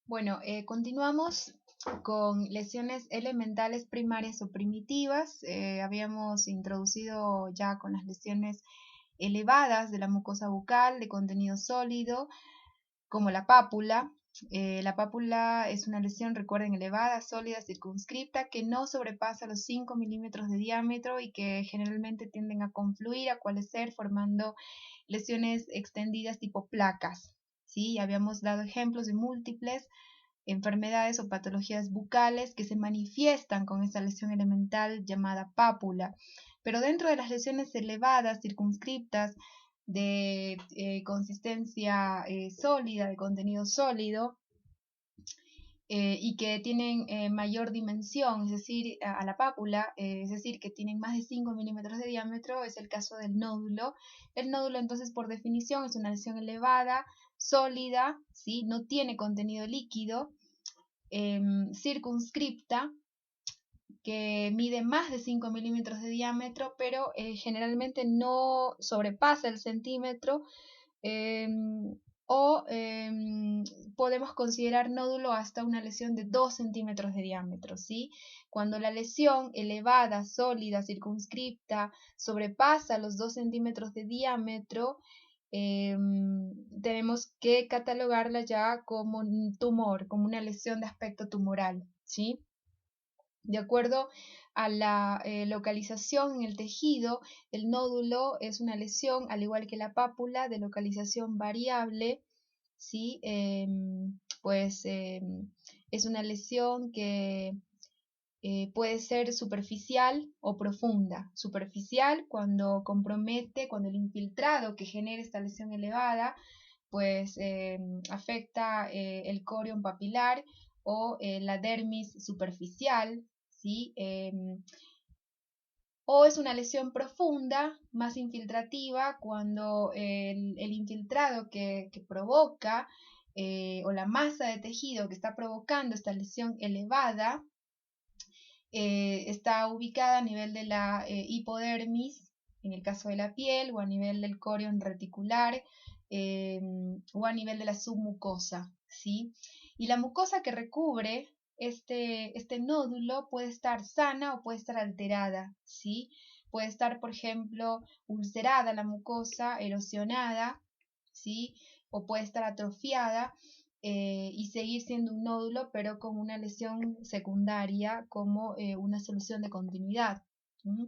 Bueno, continuamos con lesiones elementales primarias o primitivas. Habíamos introducido ya con las lesiones elevadas de la mucosa bucal de contenido sólido, como la pápula. La pápula es una lesión, recuerden, elevada, sólida, circunscripta, que no sobrepasa los 5 milímetros de diámetro y que generalmente tienden a confluir, a coalescer, formando lesiones extendidas tipo placas. ¿Sí? Habíamos dado ejemplos de múltiples enfermedades o patologías bucales que se manifiestan con esta lesión elemental llamada pápula. Pero dentro de las lesiones elevadas, circunscriptas, de consistencia sólida, de contenido sólido, y que tienen mayor dimensión, es decir, a la pápula, es decir, que tienen más de 5 milímetros de diámetro, es el caso del nódulo. El nódulo, entonces, por definición, es una lesión elevada, sólida, ¿sí? No tiene contenido líquido, circunscripta, que mide más de 5 milímetros de diámetro, pero generalmente no sobrepasa el centímetro, eh, o podemos considerar nódulo hasta una lesión de 2 centímetros de diámetro, ¿sí? Cuando la lesión elevada, sólida, circunscripta, sobrepasa los 2 centímetros de diámetro, tenemos que catalogarla ya como un tumor, como una lesión de aspecto tumoral, ¿sí? De acuerdo a la localización en el tejido, el nódulo es una lesión, al igual que la pápula, de localización variable, ¿sí? Es una lesión que puede ser superficial o profunda. Superficial cuando compromete, cuando el infiltrado que genera esta lesión elevada, pues afecta el corion papilar o la dermis superficial, ¿sí? O es una lesión profunda, más infiltrativa, cuando el infiltrado que provoca o la masa de tejido que está provocando esta lesión elevada está ubicada a nivel de la hipodermis, en el caso de la piel, o a nivel del corion reticular, o a nivel de la submucosa, ¿sí? Y la mucosa que recubre este nódulo puede estar sana o puede estar alterada, ¿sí? Puede estar, por ejemplo, ulcerada la mucosa, erosionada, ¿sí? O puede estar atrofiada y seguir siendo un nódulo, pero con una lesión secundaria como una solución de continuidad. ¿Mm?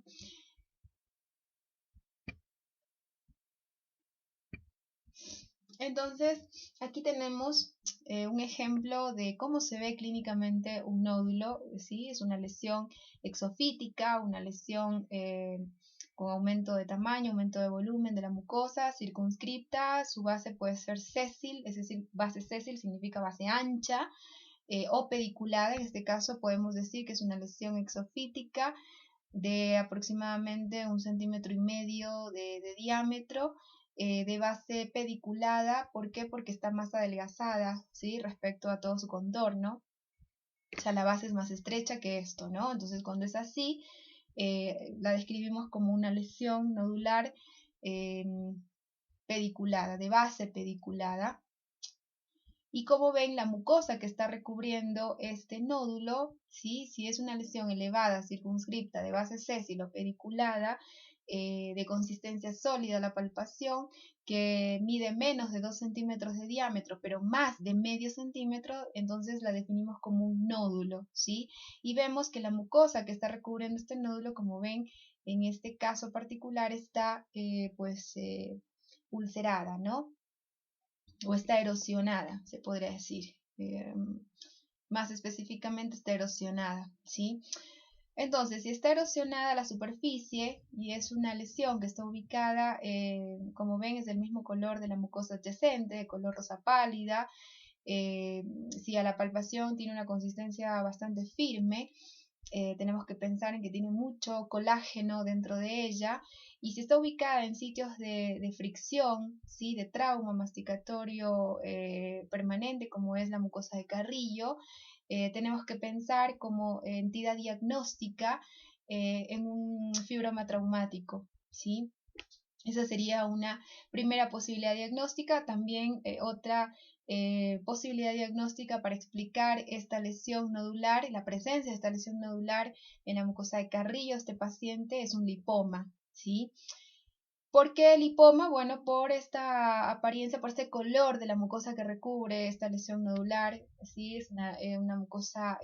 Entonces, aquí tenemos un ejemplo de cómo se ve clínicamente un nódulo, ¿sí? Es una lesión exofítica, una lesión con aumento de tamaño, aumento de volumen de la mucosa, circunscripta, su base puede ser sésil, es decir, base sésil significa base ancha, o pediculada, en este caso podemos decir que es una lesión exofítica de aproximadamente 1,5 cm de diámetro, de base pediculada. ¿Por qué? Porque está más adelgazada, ¿sí? Respecto a todo su contorno. O sea, la base es más estrecha que esto, ¿no? Entonces, cuando es así, la describimos como una lesión nodular eh, pediculada, de base pediculada. Y como ven, la mucosa que está recubriendo este nódulo, ¿sí? Si es una lesión elevada, circunscripta, de base sésil o pediculada, de consistencia sólida la palpación, que mide menos de 2 centímetros de diámetro, pero más de medio centímetro, entonces la definimos como un nódulo, ¿sí? Y vemos que la mucosa que está recubriendo este nódulo, como ven, en este caso particular está ulcerada, ¿no? O está erosionada, se podría decir. Más específicamente está erosionada, ¿sí? Entonces, si está erosionada la superficie y es una lesión que está ubicada, como ven, es del mismo color de la mucosa adyacente, de color rosa pálida, si a la palpación tiene una consistencia bastante firme, tenemos que pensar en que tiene mucho colágeno dentro de ella, y si está ubicada en sitios de fricción, ¿sí? De trauma masticatorio permanente, como es la mucosa de Carrillo, tenemos que pensar como entidad diagnóstica en un fibroma traumático, ¿sí? Esa sería una primera posibilidad diagnóstica. También otra posibilidad diagnóstica para explicar esta lesión nodular y la presencia de esta lesión nodular en la mucosa de Carrillo. Este paciente es un lipoma, ¿sí? ¿Por qué el lipoma? Bueno, por esta apariencia, por este color de la mucosa que recubre esta lesión nodular, ¿sí? Es una mucosa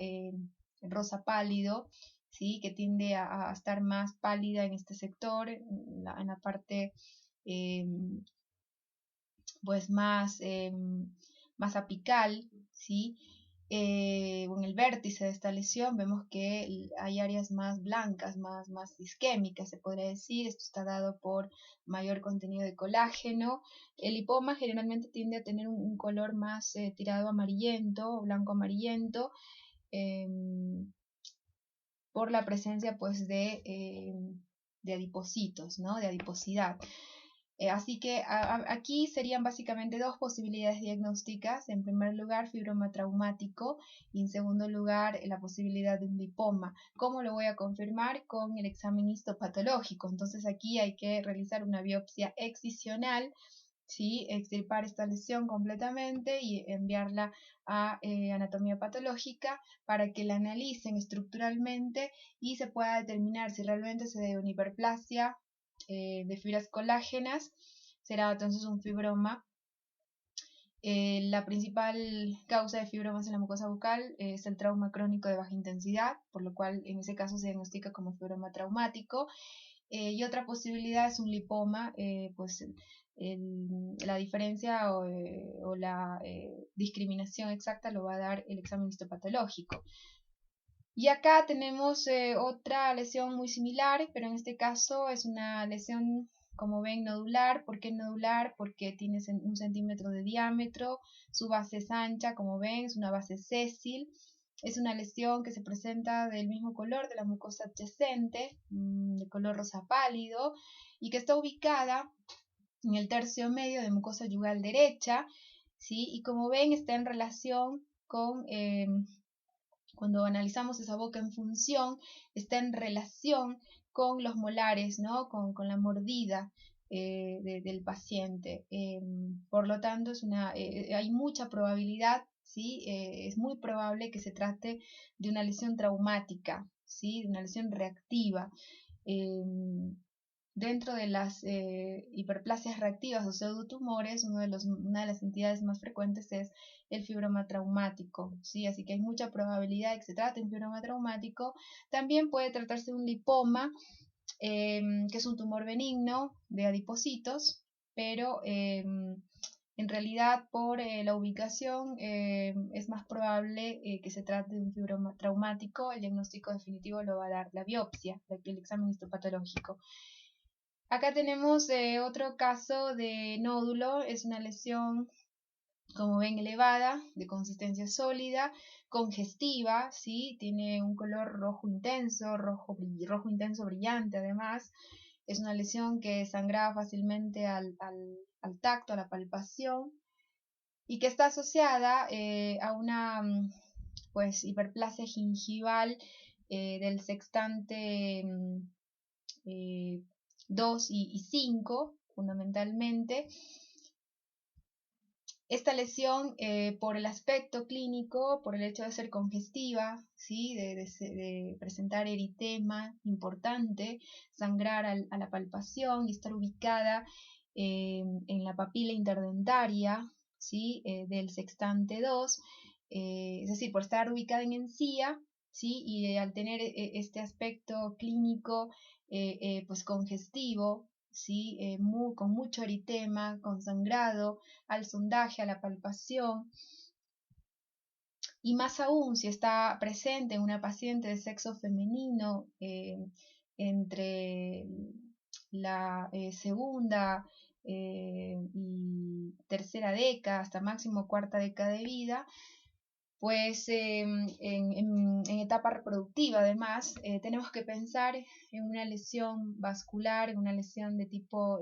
rosa pálido, ¿sí? Que tiende a estar más pálida en este sector, en la parte pues más apical, ¿sí? En el vértice de esta lesión vemos que hay áreas más blancas, más isquémicas, se podría decir. Esto está dado por mayor contenido de colágeno. El lipoma generalmente tiende a tener un color más tirado amarillento, blanco amarillento, por la presencia pues de adipocitos, ¿no? De adiposidad. Así que aquí serían básicamente dos posibilidades diagnósticas. En primer lugar, fibroma traumático y en segundo lugar, la posibilidad de un lipoma. ¿Cómo lo voy a confirmar? Con el examen histopatológico. Entonces aquí hay que realizar una biopsia excisional, ¿sí? Extirpar esta lesión completamente y enviarla a anatomía patológica para que la analicen estructuralmente y se pueda determinar si realmente se debe a una hiperplasia de fibras colágenas. Será entonces un fibroma. La principal causa de fibromas en la mucosa bucal es el trauma crónico de baja intensidad, por lo cual en ese caso se diagnostica como fibroma traumático. Y otra posibilidad es un lipoma, pues la diferencia o la discriminación exacta lo va a dar el examen histopatológico. Y acá tenemos otra lesión muy similar, pero en este caso es una lesión, como ven, nodular. ¿Por qué nodular? Porque tiene 1 centímetro de diámetro, su base es ancha, como ven, es una base sésil. Es una lesión que se presenta del mismo color de la mucosa adyacente, de color rosa pálido, y que está ubicada en el tercio medio de mucosa yugal derecha, ¿sí? Y como ven está en relación con cuando analizamos esa boca en función, está en relación con los molares, ¿no? Con la mordida del paciente. Por lo tanto, hay mucha probabilidad, ¿sí? Es muy probable que se trate de una lesión traumática, ¿sí? De una lesión reactiva. Dentro de las hiperplasias reactivas o pseudotumores, una de las entidades más frecuentes es el fibroma traumático, ¿sí? Así que hay mucha probabilidad de que se trate de un fibroma traumático. También puede tratarse de un lipoma, que es un tumor benigno de adipocitos, pero en realidad por la ubicación es más probable que se trate de un fibroma traumático. El diagnóstico definitivo lo va a dar la biopsia, el examen histopatológico. Acá tenemos otro caso de nódulo. Es una lesión, como ven, elevada, de consistencia sólida, congestiva, ¿sí? Tiene un color rojo intenso, rojo intenso brillante además. Es una lesión que sangraba fácilmente al tacto, a la palpación, y que está asociada a una pues, hiperplasia gingival del sextante 2 y 5, fundamentalmente. Esta lesión, por el aspecto clínico, por el hecho de ser congestiva, ¿sí? de presentar eritema importante, sangrar a la palpación y estar ubicada en la papila interdentaria, ¿sí? Del sextante 2, es decir, por estar ubicada en encía, ¿sí? Y al tener este aspecto clínico pues congestivo, ¿sí? Con mucho eritema, con sangrado, al sondaje, a la palpación, y más aún si está presente en una paciente de sexo femenino entre la segunda y tercera década hasta máximo cuarta década de vida, pues en etapa reproductiva además, tenemos que pensar en una lesión vascular, en una lesión de tipo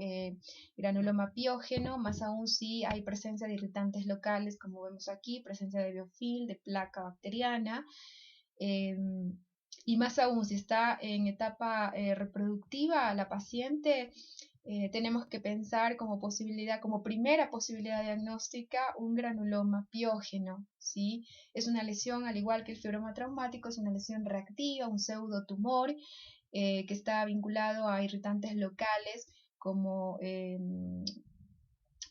granuloma piógeno, más aún si hay presencia de irritantes locales, como vemos aquí, presencia de biofilm, de placa bacteriana, y más aún si está en etapa reproductiva la paciente, tenemos que pensar como posibilidad, como primera posibilidad diagnóstica, un granuloma piógeno, ¿sí? Es una lesión, al igual que el fibroma traumático, es una lesión reactiva, un pseudotumor que está vinculado a irritantes locales como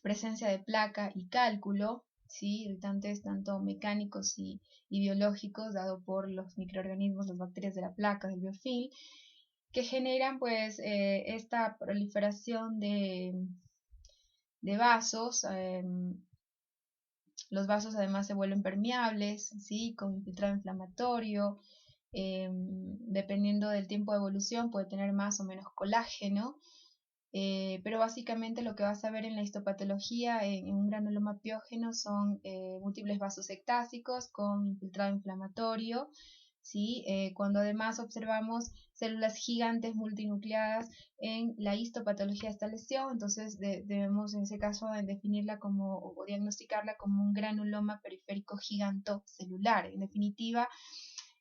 presencia de placa y cálculo, ¿sí? Irritantes tanto mecánicos y biológicos, dado por los microorganismos, las bacterias de la placa, del biofilm, que generan pues esta proliferación de vasos. Los vasos además se vuelven permeables, ¿sí? Con infiltrado inflamatorio. Dependiendo del tiempo de evolución puede tener más o menos colágeno. Pero básicamente lo que vas a ver en la histopatología en un granuloma piógeno son múltiples vasos ectásicos con infiltrado inflamatorio, ¿sí? Cuando además observamos células gigantes multinucleadas en la histopatología de esta lesión, entonces debemos en ese caso definirla como o diagnosticarla como un granuloma periférico gigantocelular. En definitiva,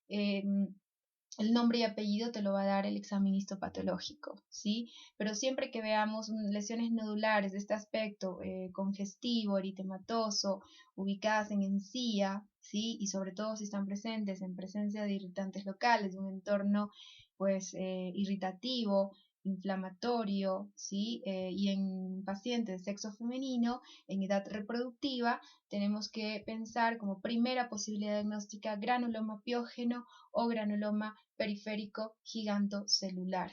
el nombre y apellido te lo va a dar el examen histopatológico, ¿sí? Pero siempre que veamos lesiones nodulares de este aspecto, congestivo, eritematoso, ubicadas en encía, ¿sí? Y sobre todo si están presentes en presencia de irritantes locales, de un entorno, pues, irritativo, inflamatorio, ¿sí? Y en pacientes de sexo femenino, en edad reproductiva, tenemos que pensar como primera posibilidad diagnóstica granuloma piógeno o granuloma periférico gigantocelular.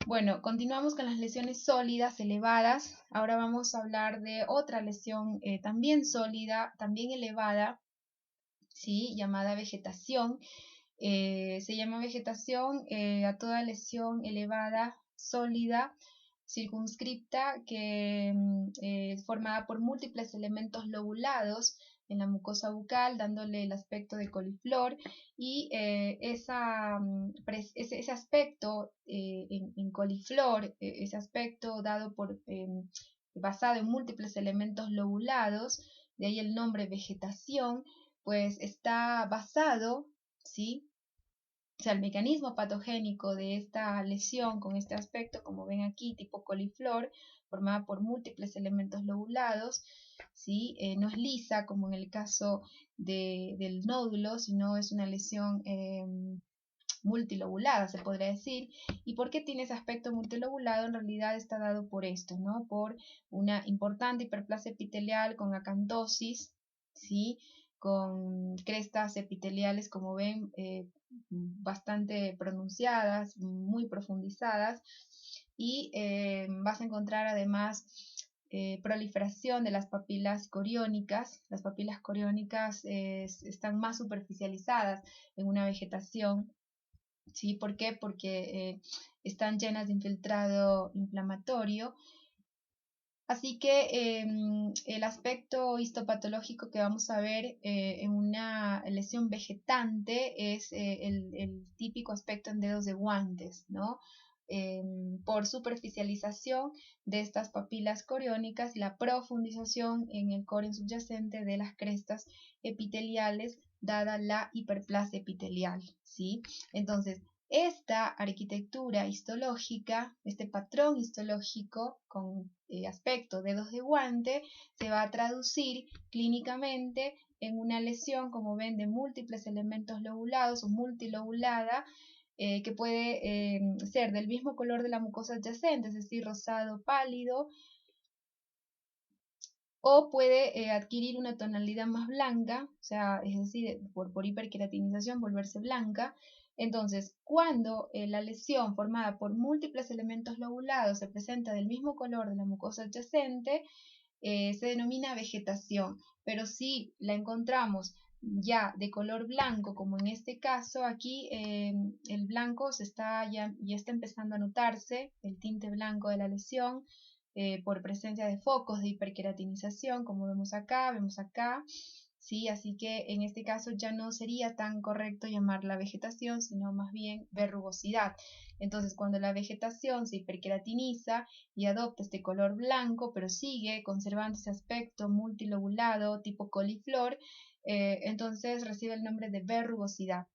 Bueno, continuamos con las lesiones sólidas elevadas. Ahora vamos a hablar de otra lesión también sólida, también elevada, ¿sí? Llamada vegetación. Se llama vegetación a toda lesión elevada, sólida, circunscripta, que es formada por múltiples elementos lobulados en la mucosa bucal, dándole el aspecto de coliflor, y ese aspecto en coliflor, ese aspecto dado por, basado en múltiples elementos lobulados, de ahí el nombre vegetación, pues está basado, ¿sí? O sea, el mecanismo patogénico de esta lesión con este aspecto, como ven aquí, tipo coliflor, formada por múltiples elementos lobulados, ¿sí? No es lisa como en el caso del nódulo, sino es una lesión multilobulada, se podría decir. ¿Y por qué tiene ese aspecto multilobulado? En realidad está dado por esto, ¿no? Por una importante hiperplasia epitelial con acantosis, ¿sí? Con crestas epiteliales, como ven, bastante pronunciadas, muy profundizadas, y vas a encontrar además proliferación de las papilas coriónicas. Las papilas coriónicas están más superficializadas en una vegetación, ¿sí? ¿Por qué? Porque están llenas de infiltrado inflamatorio. Así que el aspecto histopatológico que vamos a ver en una lesión vegetante es el típico aspecto en dedos de guantes, ¿no? Por superficialización de estas papilas coriónicas y la profundización en el corion subyacente de las crestas epiteliales, dada la hiperplasia epitelial, ¿sí? Entonces, esta arquitectura histológica, este patrón histológico con aspecto dedos de guante, se va a traducir clínicamente en una lesión, como ven, de múltiples elementos lobulados o multilobulada, que puede ser del mismo color de la mucosa adyacente, es decir, rosado pálido, o puede adquirir una tonalidad más blanca, o sea, es decir, por hiperqueratinización volverse blanca. Entonces, cuando la lesión formada por múltiples elementos lobulados se presenta del mismo color de la mucosa adyacente, se denomina vegetación. Pero si la encontramos ya de color blanco, como en este caso, aquí el blanco ya está empezando a notarse, el tinte blanco de la lesión, por presencia de focos de hiperqueratinización, como vemos acá, ¿sí? Así que en este caso ya no sería tan correcto llamarla vegetación, sino más bien verrugosidad. Entonces, cuando la vegetación se hiperqueratiniza y adopta este color blanco, pero sigue conservando ese aspecto multilobulado tipo coliflor, entonces recibe el nombre de verrugosidad.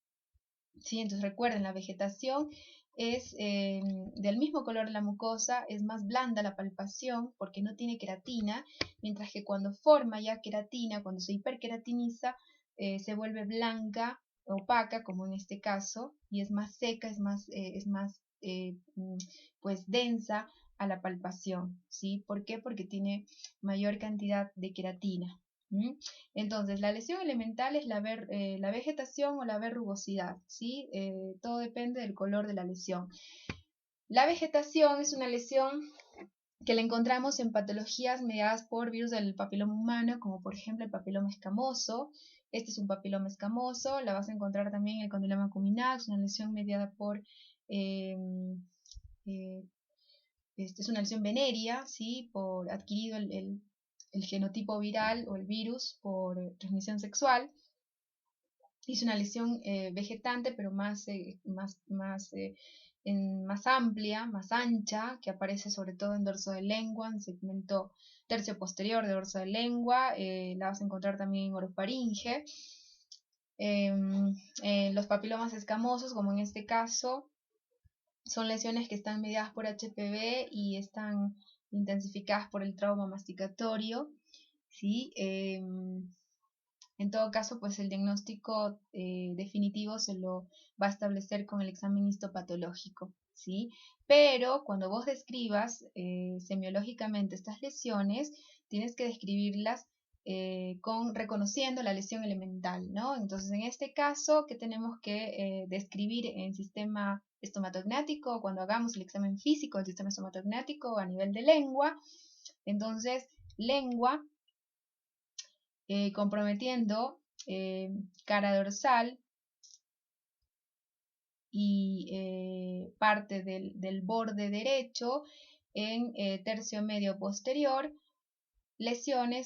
¿Sí? Entonces recuerden, la vegetación es del mismo color de la mucosa, es más blanda la palpación porque no tiene queratina, mientras que cuando forma ya queratina, cuando se hiperqueratiniza, se vuelve blanca, opaca, como en este caso, y es más seca, es más pues densa a la palpación, ¿sí? ¿Por qué? Porque tiene mayor cantidad de queratina. ¿Mm? Entonces, la lesión elemental es la vegetación o la verrugosidad, ¿sí? Todo depende del color de la lesión. La vegetación es una lesión que la encontramos en patologías mediadas por virus del papiloma humano, como por ejemplo el papiloma escamoso. Este es un papiloma escamoso, la vas a encontrar también en el condyloma acuminax, una lesión mediada por eh, eh, es una lesión venérea, ¿sí? Por adquirido el genotipo viral o el virus por transmisión sexual. Es una lesión vegetante, pero más amplia, más ancha, que aparece sobre todo en dorso de lengua, en segmento tercio posterior de dorso de lengua. La vas a encontrar también en orofaringe. Los papilomas escamosos, como en este caso, son lesiones que están mediadas por HPV y están intensificadas por el trauma masticatorio, ¿sí? En todo caso, pues el diagnóstico definitivo se lo va a establecer con el examen histopatológico, ¿sí? Pero cuando vos describas semiológicamente estas lesiones, tienes que describirlas reconociendo la lesión elemental, ¿no? Entonces, en este caso, ¿qué tenemos que describir en sistema estomatognático cuando hagamos el examen físico del sistema estomatognático a nivel de lengua? Entonces, lengua comprometiendo cara dorsal y parte del borde derecho en tercio medio posterior,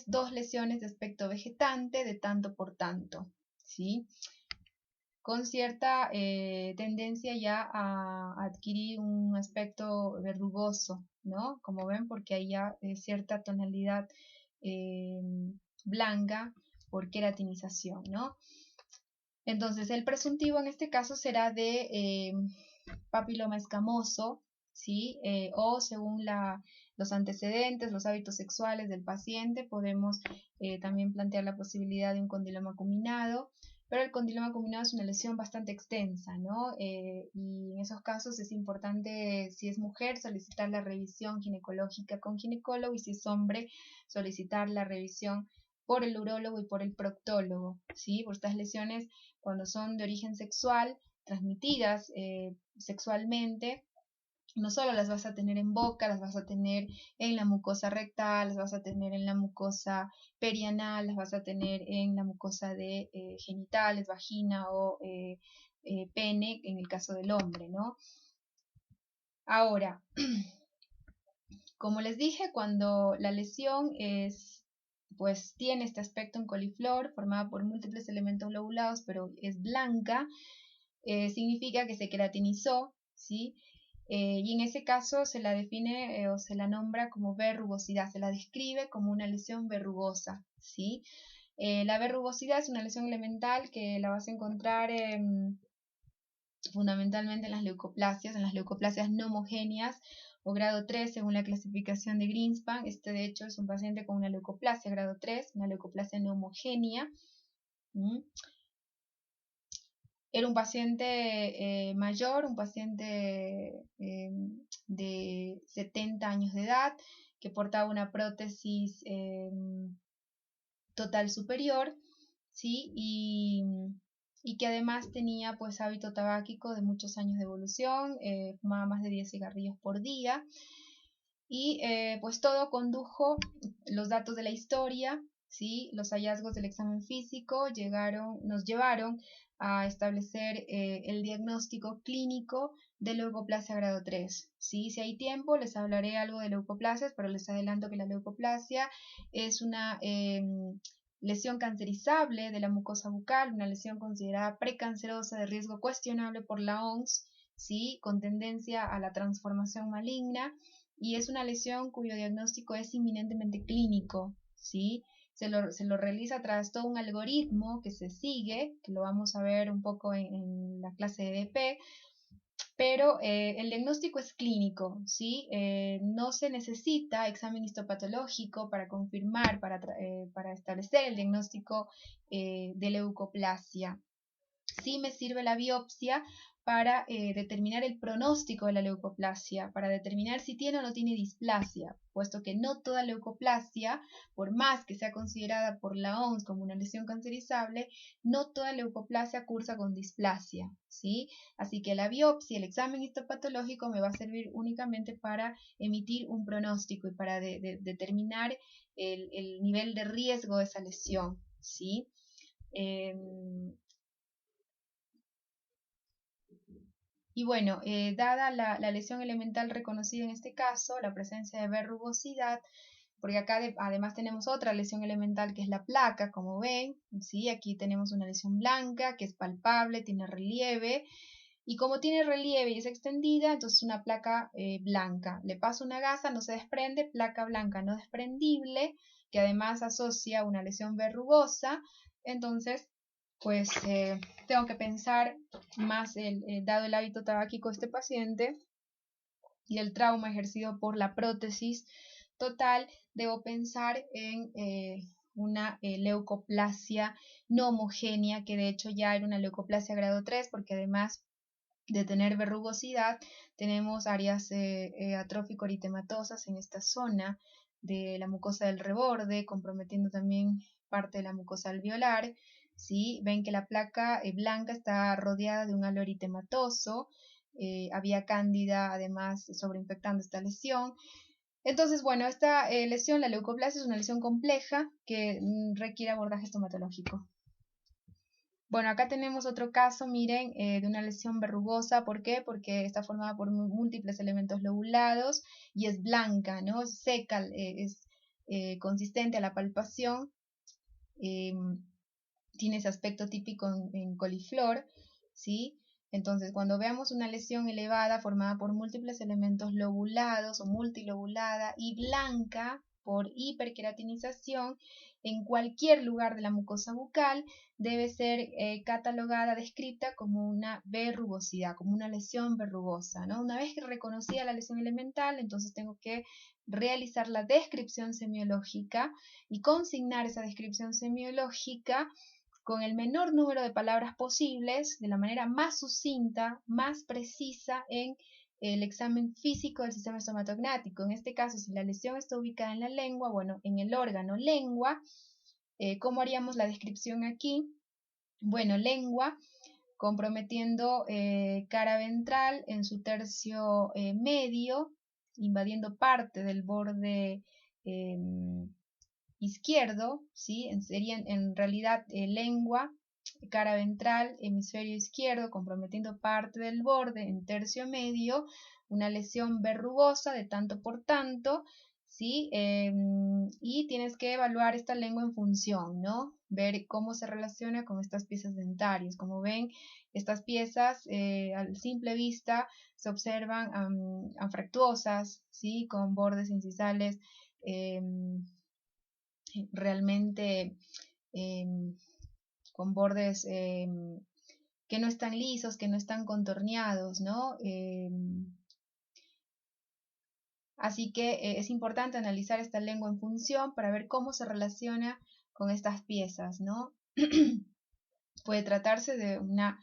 dos lesiones de aspecto vegetante de tanto por tanto, ¿sí? Con cierta tendencia ya a adquirir un aspecto verrugoso, ¿no? Como ven, porque hay ya cierta tonalidad blanca por queratinización, ¿no? Entonces, el presuntivo en este caso será de papiloma escamoso, ¿sí? O según los antecedentes, los hábitos sexuales del paciente, podemos también plantear la posibilidad de un condiloma acuminado, pero el condiloma acuminado es una lesión bastante extensa, ¿no? Y en esos casos es importante, si es mujer, solicitar la revisión ginecológica con ginecólogo y si es hombre, solicitar la revisión por el urólogo y por el proctólogo, ¿sí? Por estas lesiones, cuando son de origen sexual, transmitidas sexualmente, no solo las vas a tener en boca, las vas a tener en la mucosa rectal, las vas a tener en la mucosa perianal, las vas a tener en la mucosa de genitales, vagina o pene, en el caso del hombre, ¿no? Ahora, como les dije, cuando la lesión pues tiene este aspecto en coliflor, formada por múltiples elementos lobulados, pero es blanca, significa que se queratinizó, ¿sí? Y en ese caso se la define o se la nombra como verrugosidad, se la describe como una lesión verrugosa, ¿sí? La verrugosidad es una lesión elemental que la vas a encontrar fundamentalmente en las leucoplasias no homogéneas o grado 3 según la clasificación de Greenspan. Este de hecho es un paciente con una leucoplasia grado 3, una leucoplasia no homogénea. Era un paciente mayor, un paciente de 70 años de edad, que portaba una prótesis total superior, ¿sí? Y que además tenía pues hábito tabáquico de muchos años de evolución, fumaba más de 10 cigarrillos por día, y pues todo condujo, los datos de la historia, ¿sí? Los hallazgos del examen físico nos llevaron a establecer el diagnóstico clínico de leucoplasia grado 3. ¿Sí? Si hay tiempo les hablaré algo de leucoplasias, pero les adelanto que la leucoplasia es una lesión cancerizable de la mucosa bucal, una lesión considerada precancerosa de riesgo cuestionable por la OMS, ¿sí? Con tendencia a la transformación maligna, y es una lesión cuyo diagnóstico es inminentemente clínico, ¿sí? Se lo realiza tras todo un algoritmo que se sigue, que lo vamos a ver un poco en la clase de DP, pero el diagnóstico es clínico, ¿sí? No se necesita examen histopatológico para confirmar, para establecer el diagnóstico de leucoplasia. Sí me sirve la biopsia para determinar el pronóstico de la leucoplasia, para determinar si tiene o no tiene displasia, puesto que no toda leucoplasia, por más que sea considerada por la OMS como una lesión cancerizable, no toda leucoplasia cursa con displasia, ¿sí? Así que la biopsia, el examen histopatológico me va a servir únicamente para emitir un pronóstico y para determinar el nivel de riesgo de esa lesión, ¿sí? Y bueno, dada la lesión elemental reconocida en este caso, la presencia de verrugosidad, porque acá además tenemos otra lesión elemental que es la placa, como ven, ¿sí? Aquí tenemos una lesión blanca que es palpable, tiene relieve, y como tiene relieve y es extendida, entonces una placa blanca. Le paso una gasa, no se desprende, placa blanca no desprendible, que además asocia una lesión verrugosa, entonces pues tengo que pensar más, dado el hábito tabáquico de este paciente y el trauma ejercido por la prótesis total, debo pensar en una leucoplasia no homogénea, que de hecho ya era una leucoplasia grado 3, porque además de tener verrugosidad, tenemos áreas atrófico-eritematosas en esta zona de la mucosa del reborde, comprometiendo también parte de la mucosa alveolar. ¿Sí? Ven que la placa blanca está rodeada de un halo eritematoso, había cándida además sobreinfectando esta lesión. Entonces, bueno, esta lesión, la leucoplasia, es una lesión compleja que requiere abordaje estomatológico. Bueno, acá tenemos otro caso, miren, de una lesión verrugosa. ¿Por qué? Porque está formada por múltiples elementos lobulados y es blanca, ¿no? Es seca, es consistente a la palpación. Tiene ese aspecto típico en coliflor, ¿sí? Entonces, cuando veamos una lesión elevada formada por múltiples elementos lobulados o multilobulada y blanca por hiperqueratinización en cualquier lugar de la mucosa bucal, debe ser catalogada, descrita como una verrugosidad, como una lesión verrugosa, ¿no? Una vez que reconocida la lesión elemental, entonces tengo que realizar la descripción semiológica y consignar esa descripción semiológica con el menor número de palabras posibles, de la manera más sucinta, más precisa en el examen físico del sistema estomatognático. En este caso, si la lesión está ubicada en la lengua, bueno, en el órgano lengua, ¿cómo haríamos la descripción aquí? Bueno, lengua, comprometiendo cara ventral en su tercio medio, invadiendo parte del borde izquierdo, ¿sí? Sería en realidad lengua, cara ventral, hemisferio izquierdo, comprometiendo parte del borde en tercio medio, una lesión verrugosa de tanto por tanto, ¿sí? Y tienes que evaluar esta lengua en función, ¿no? Ver cómo se relaciona con estas piezas dentarias. Como ven, estas piezas a simple vista se observan anfractuosas, ¿sí? Con bordes incisales realmente con bordes que no están lisos, que no están contorneados, ¿no? Así que es importante analizar esta lengua en función para ver cómo se relaciona con estas piezas, ¿no? Puede tratarse de una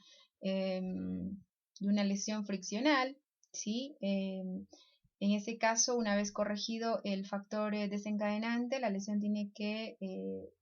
lesión friccional, ¿sí? En ese caso, una vez corregido el factor desencadenante, la lesión tiene que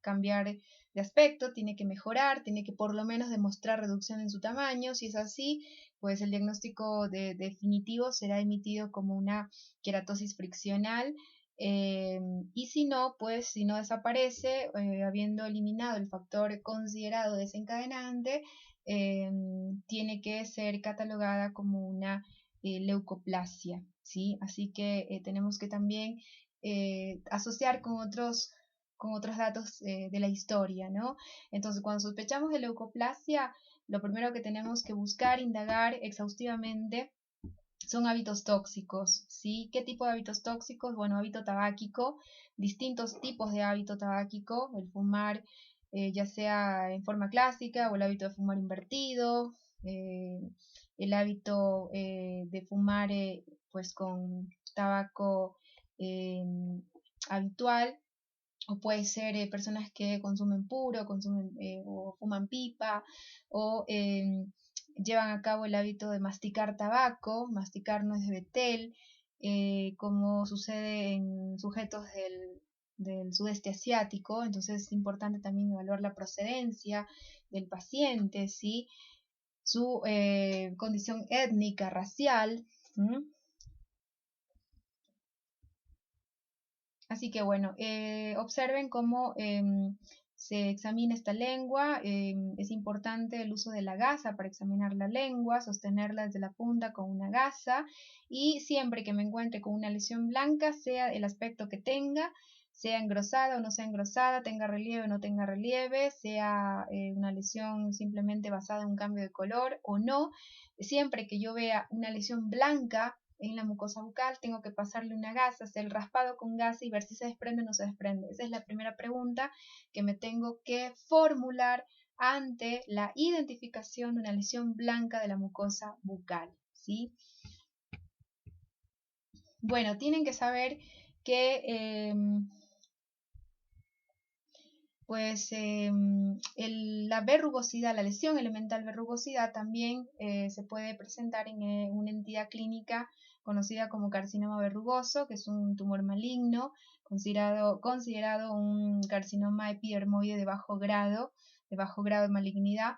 cambiar de aspecto, tiene que mejorar, tiene que por lo menos demostrar reducción en su tamaño. Si es así, pues el diagnóstico definitivo será emitido como una queratosis friccional. Y si no, pues si no desaparece, habiendo eliminado el factor considerado desencadenante, tiene que ser catalogada como una leucoplasia, ¿sí? Así que tenemos que también asociar con otros datos de la historia, ¿no? Entonces, cuando sospechamos de leucoplasia, lo primero que tenemos que buscar, indagar exhaustivamente son hábitos tóxicos, ¿sí? ¿Qué tipo de hábitos tóxicos? Bueno, hábito tabáquico, distintos tipos de hábito tabáquico, el fumar ya sea en forma clásica o el hábito de fumar invertido, el hábito de fumar pues con tabaco habitual, o puede ser personas que consumen puro, consumen o fuman pipa, o llevan a cabo el hábito de masticar tabaco, masticar nuez de betel, como sucede en sujetos del sudeste asiático. Entonces es importante también evaluar la procedencia del paciente, ¿sí? Su condición étnica, racial. Así que bueno, observen cómo se examina esta lengua. Es importante el uso de la gasa para examinar la lengua, sostenerla desde la punta con una gasa, y siempre que me encuentre con una lesión blanca, sea el aspecto que tenga, sea engrosada o no sea engrosada, tenga relieve o no tenga relieve, sea una lesión simplemente basada en un cambio de color o no, siempre que yo vea una lesión blanca en la mucosa bucal, tengo que pasarle una gasa, hacer el raspado con gasa y ver si se desprende o no se desprende. Esa es la primera pregunta que me tengo que formular ante la identificación de una lesión blanca de la mucosa bucal, ¿sí? Bueno, tienen que saber que la verrugosidad, la lesión elemental verrugosidad también se puede presentar en una entidad clínica conocida como carcinoma verrugoso, que es un tumor maligno, considerado un carcinoma epidermoide de bajo grado de malignidad,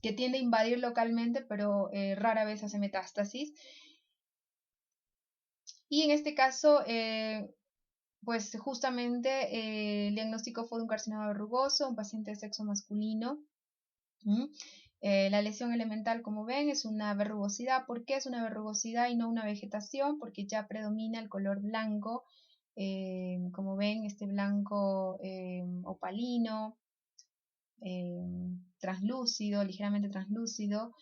que tiende a invadir localmente, pero rara vez hace metástasis. Y en este caso, pues justamente el diagnóstico fue de un carcinoma verrugoso, un paciente de sexo masculino. La lesión elemental, como ven, es una verrugosidad. ¿Por qué es una verrugosidad y no una vegetación? Porque ya predomina el color blanco, como ven, este blanco opalino, translúcido, ligeramente translúcido,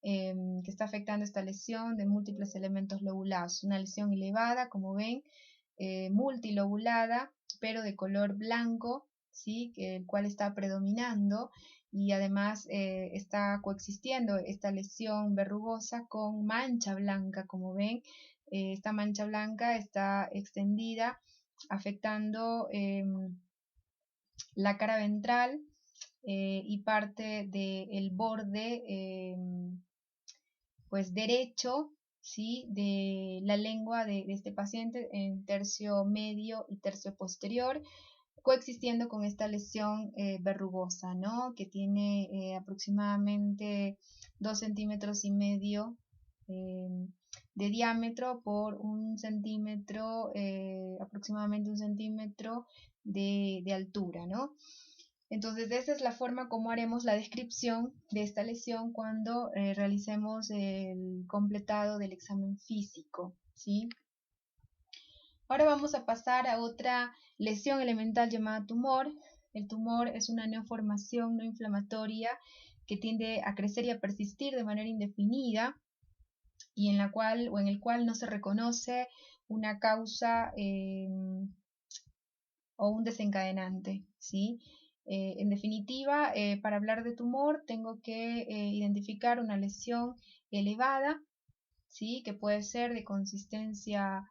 que está afectando esta lesión de múltiples elementos lobulados. Una lesión elevada, como ven, multilobulada, pero de color blanco, ¿sí? El cual está predominando, y además está coexistiendo esta lesión verrugosa con mancha blanca, como ven. Esta mancha blanca está extendida, afectando la cara ventral y parte del borde pues derecho, ¿sí? De la lengua de este paciente en tercio medio y tercio posterior, coexistiendo con esta lesión verrugosa, ¿no? Que tiene aproximadamente 2,5 centímetros de diámetro por 1 centímetro, aproximadamente 1 centímetro de altura, ¿no? Entonces, esa es la forma como haremos la descripción de esta lesión cuando realicemos el completado del examen físico, ¿sí? Ahora vamos a pasar a otra lesión elemental llamada tumor. El tumor es una neoformación no inflamatoria que tiende a crecer y a persistir de manera indefinida, y en el cual no se reconoce una causa o un desencadenante, ¿sí? En definitiva, para hablar de tumor tengo que identificar una lesión elevada, ¿sí? Que puede ser de consistencia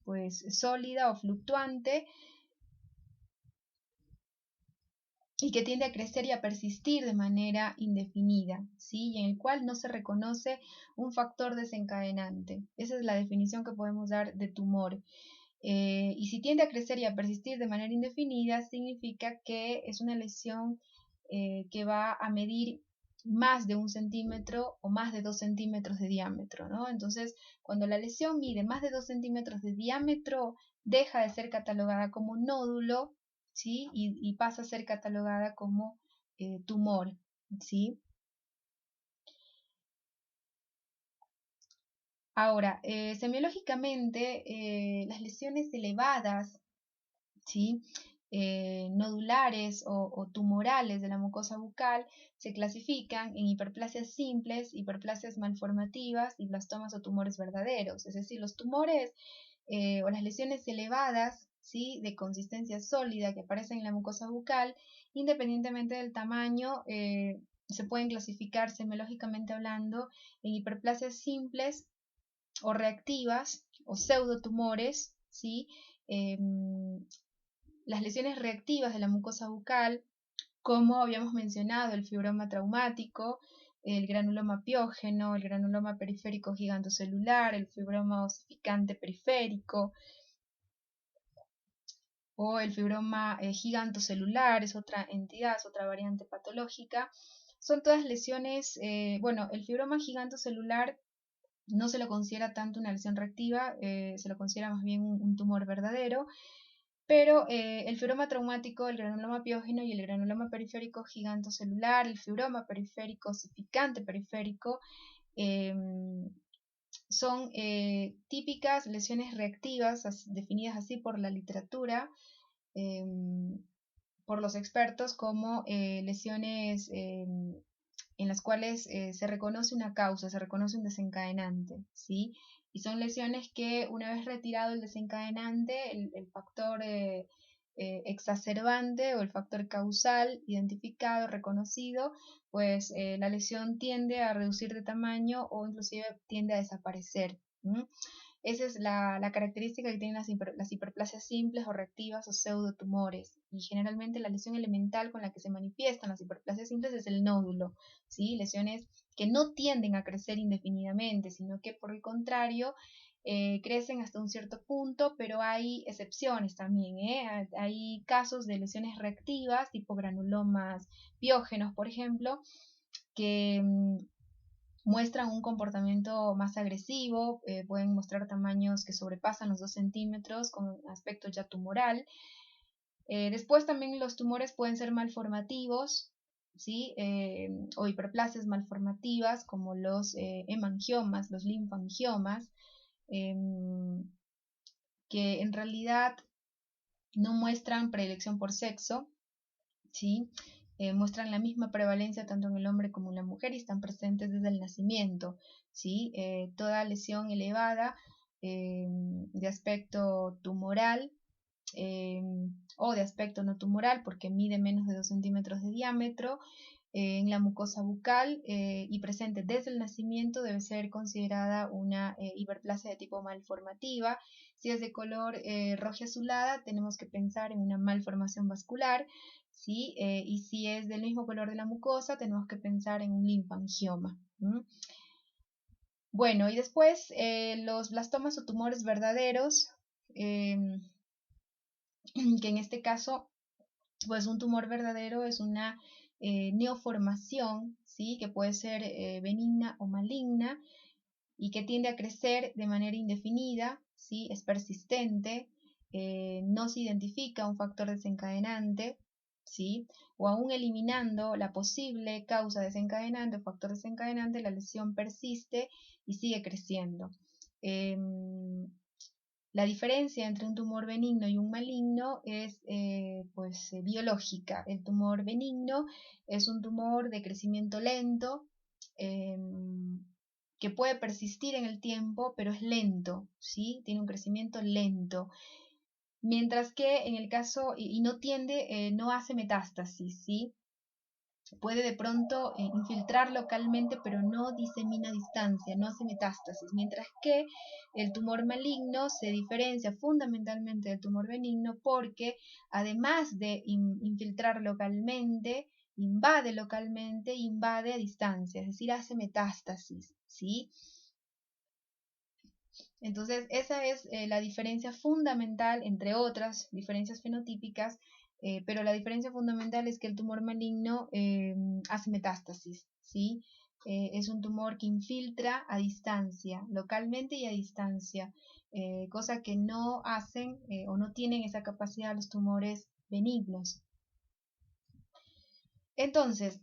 pues sólida o fluctuante, y que tiende a crecer y a persistir de manera indefinida, ¿sí? Y en el cual no se reconoce un factor desencadenante. Esa es la definición que podemos dar de tumor. Y si tiende a crecer y a persistir de manera indefinida, significa que es una lesión que va a medir más de 1 centímetro o más de 2 centímetros de diámetro, ¿no? Entonces, cuando la lesión mide más de 2 centímetros de diámetro, deja de ser catalogada como nódulo, ¿sí? Y pasa a ser catalogada como tumor, ¿sí? Ahora, semiológicamente, las lesiones elevadas, ¿sí? Nodulares o tumorales de la mucosa bucal se clasifican en hiperplasias simples, hiperplasias malformativas y blastomas o tumores verdaderos. Es decir, los tumores o las lesiones elevadas, ¿sí? De consistencia sólida que aparecen en la mucosa bucal, independientemente del tamaño, se pueden clasificar semiológicamente hablando en hiperplasias simples o reactivas o pseudotumores, ¿sí? Las lesiones reactivas de la mucosa bucal, como habíamos mencionado, el fibroma traumático, el granuloma piógeno, el granuloma periférico gigantocelular, el fibroma osificante periférico o el fibroma gigantocelular, es otra entidad, es otra variante patológica. Son todas lesiones, bueno, el fibroma gigantocelular no se lo considera tanto una lesión reactiva, se lo considera más bien un tumor verdadero, pero el fibroma traumático, el granuloma piógeno y el granuloma periférico gigantocelular, el fibroma periférico osificante periférico, son típicas lesiones reactivas, definidas así por la literatura, por los expertos, como lesiones en las cuales se reconoce una causa, se reconoce un desencadenante, ¿sí? Y son lesiones que una vez retirado el desencadenante, el factor exacerbante o el factor causal identificado, reconocido, pues la lesión tiende a reducir de tamaño o inclusive tiende a desaparecer. Esa es la característica que tienen las hiperplasias simples o reactivas o pseudotumores. Y generalmente la lesión elemental con la que se manifiestan las hiperplasias simples es el nódulo, ¿sí? Lesiones que no tienden a crecer indefinidamente, sino que por el contrario crecen hasta un cierto punto, pero hay excepciones también, ¿eh? Hay casos de lesiones reactivas, tipo granulomas piógenos, por ejemplo, que muestran un comportamiento más agresivo, pueden mostrar tamaños que sobrepasan los 2 centímetros con aspecto ya tumoral. Después también los tumores pueden ser malformativos, ¿sí? O hiperplasias malformativas como los hemangiomas, los linfangiomas, que en realidad no muestran predilección por sexo, ¿sí? Muestran la misma prevalencia tanto en el hombre como en la mujer y están presentes desde el nacimiento, ¿sí? Toda lesión elevada de aspecto tumoral o de aspecto no tumoral porque mide menos de 2 centímetros de diámetro en la mucosa bucal y presente desde el nacimiento debe ser considerada una hiperplasia de tipo malformativa. Si es de color roja azulada tenemos que pensar en una malformación vascular, ¿sí? Y si es del mismo color de la mucosa tenemos que pensar en un linfangioma. Bueno, y después los blastomas o tumores verdaderos, que en este caso, pues un tumor verdadero es una neoformación, ¿sí? Que puede ser benigna o maligna y que tiende a crecer de manera indefinida, ¿sí? Es persistente, no se identifica un factor desencadenante, ¿sí? O aún eliminando la posible causa desencadenante o factor desencadenante, la lesión persiste y sigue creciendo. La diferencia entre un tumor benigno y un maligno es biológica. El tumor benigno es un tumor de crecimiento lento que puede persistir en el tiempo, pero es lento, ¿sí? Tiene un crecimiento lento. Mientras que en el caso, y no tiende, no hace metástasis, ¿sí? Puede de pronto infiltrar localmente, pero no disemina a distancia, no hace metástasis, mientras que el tumor maligno se diferencia fundamentalmente del tumor benigno porque además de infiltrar localmente, invade a distancia, es decir, hace metástasis, ¿sí? Entonces, esa es la diferencia fundamental, entre otras diferencias fenotípicas, pero la diferencia fundamental es que el tumor maligno hace metástasis, ¿sí? Es un tumor que infiltra a distancia, localmente y a distancia, cosa que no hacen o no tienen esa capacidad los tumores benignos. Entonces,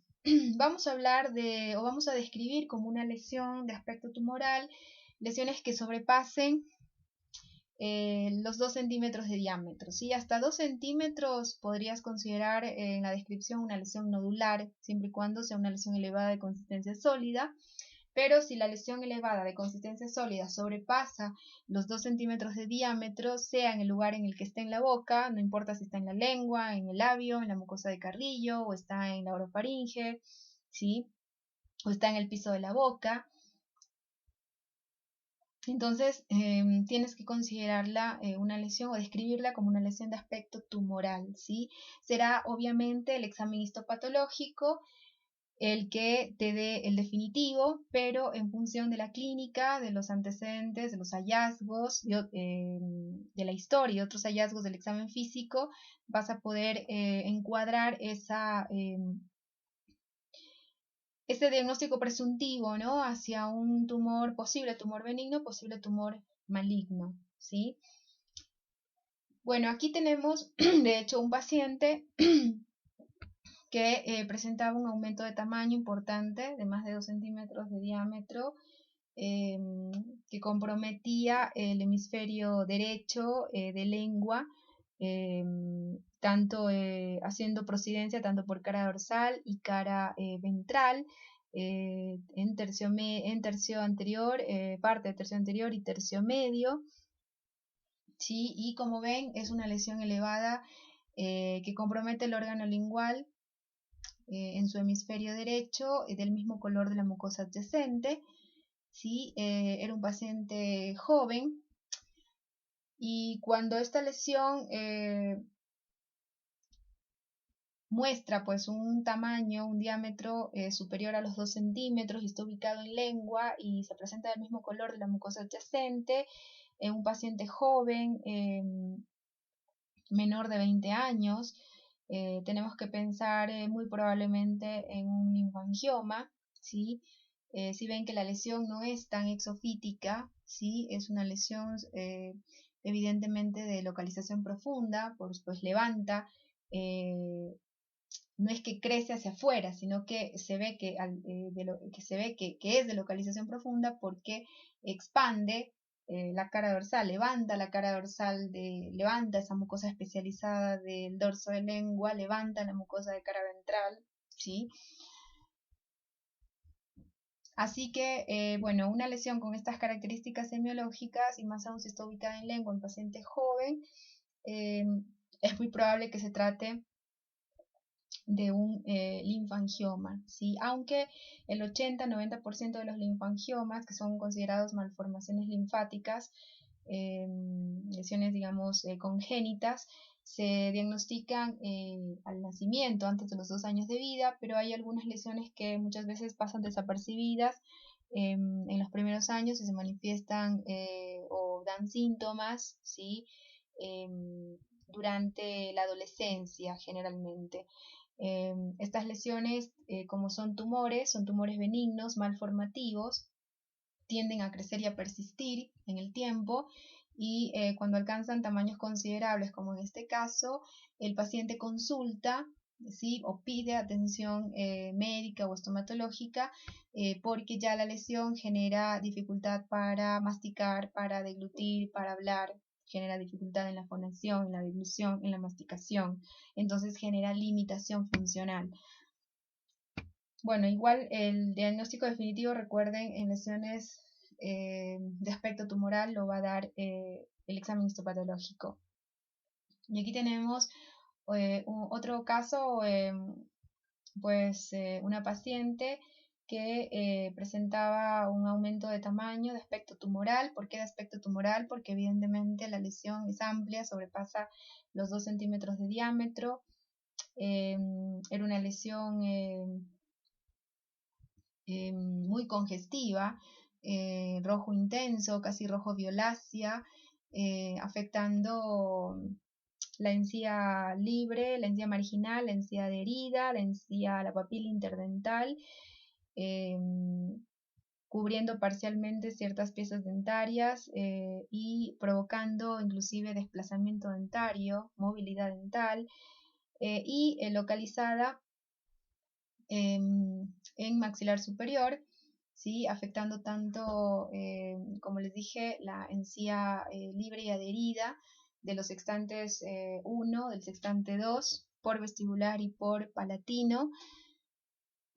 vamos a hablar de, o vamos a describir como una lesión de aspecto tumoral, lesiones que sobrepasen los 2 centímetros de diámetro, ¿sí? Hasta 2 centímetros podrías considerar en la descripción una lesión nodular, siempre y cuando sea una lesión elevada de consistencia sólida, pero si la lesión elevada de consistencia sólida sobrepasa los 2 centímetros de diámetro, sea en el lugar en el que esté en la boca, no importa si está en la lengua, en el labio, en la mucosa de carrillo o está en la orofaringe, ¿sí? O está en el piso de la boca. Entonces, tienes que considerarla una lesión o describirla como una lesión de aspecto tumoral, ¿sí? Será obviamente el examen histopatológico el que te dé el definitivo, pero en función de la clínica, de los antecedentes, de los hallazgos, de la historia y otros hallazgos del examen físico, vas a poder encuadrar ese diagnóstico presuntivo, ¿no? Hacia un tumor, posible tumor benigno, posible tumor maligno, ¿sí? Bueno, aquí tenemos, de hecho, un paciente que presentaba un aumento de tamaño importante, de más de 2 centímetros de diámetro, que comprometía el hemisferio derecho de lengua, tanto haciendo procidencia tanto por cara dorsal y cara ventral, en tercio anterior, parte de tercio anterior y tercio medio, ¿sí? Y como ven, es una lesión elevada que compromete el órgano lingual en su hemisferio derecho, del mismo color de la mucosa adyacente, ¿sí? Era un paciente joven, y cuando esta lesión muestra pues un tamaño, un diámetro superior a los 2 centímetros y está ubicado en lengua y se presenta del mismo color de la mucosa adyacente, en un paciente joven, menor de 20 años, tenemos que pensar muy probablemente en un linfangioma, ¿sí? Si ven que la lesión no es tan exofítica, ¿sí? Es una lesión evidentemente de localización profunda, pues levanta, no es que crece hacia afuera, sino que se ve que, que es de localización profunda porque expande la cara dorsal, levanta la cara dorsal, levanta esa mucosa especializada del dorso de lengua, levanta la mucosa de cara ventral, ¿sí? Así que, bueno, una lesión con estas características semiológicas, y más aún si está ubicada en lengua en paciente joven, es muy probable que se trate de un linfangioma, ¿sí? Aunque el 80-90% de los linfangiomas, que son considerados malformaciones linfáticas, lesiones, digamos, congénitas, se diagnostican al nacimiento, antes de los 2 años de vida, pero hay algunas lesiones que muchas veces pasan desapercibidas en los primeros años y se manifiestan o dan síntomas, ¿sí? Durante la adolescencia generalmente. Estas lesiones, como son tumores benignos, malformativos, tienden a crecer y a persistir en el tiempo, y cuando alcanzan tamaños considerables, como en este caso, el paciente consulta, ¿sí? O pide atención médica o estomatológica, porque ya la lesión genera dificultad para masticar, para deglutir, para hablar, genera dificultad en la fonación, en la deglución, en la masticación, entonces genera limitación funcional. Bueno, igual el diagnóstico definitivo, recuerden, en lesiones de aspecto tumoral lo va a dar el examen histopatológico. Y aquí tenemos otro caso, una paciente que presentaba un aumento de tamaño de aspecto tumoral. ¿Por qué de aspecto tumoral? Porque evidentemente la lesión es amplia, sobrepasa los 2 centímetros de diámetro. Era una lesión muy congestiva, rojo intenso, casi rojo violácea, afectando la encía libre, la encía marginal, la encía adherida, la papila interdental, cubriendo parcialmente ciertas piezas dentarias y provocando inclusive desplazamiento dentario, movilidad dental, y localizada en maxilar superior, ¿sí? Afectando tanto, como les dije, la encía libre y adherida de los sextantes 1, del sextante 2, por vestibular y por palatino,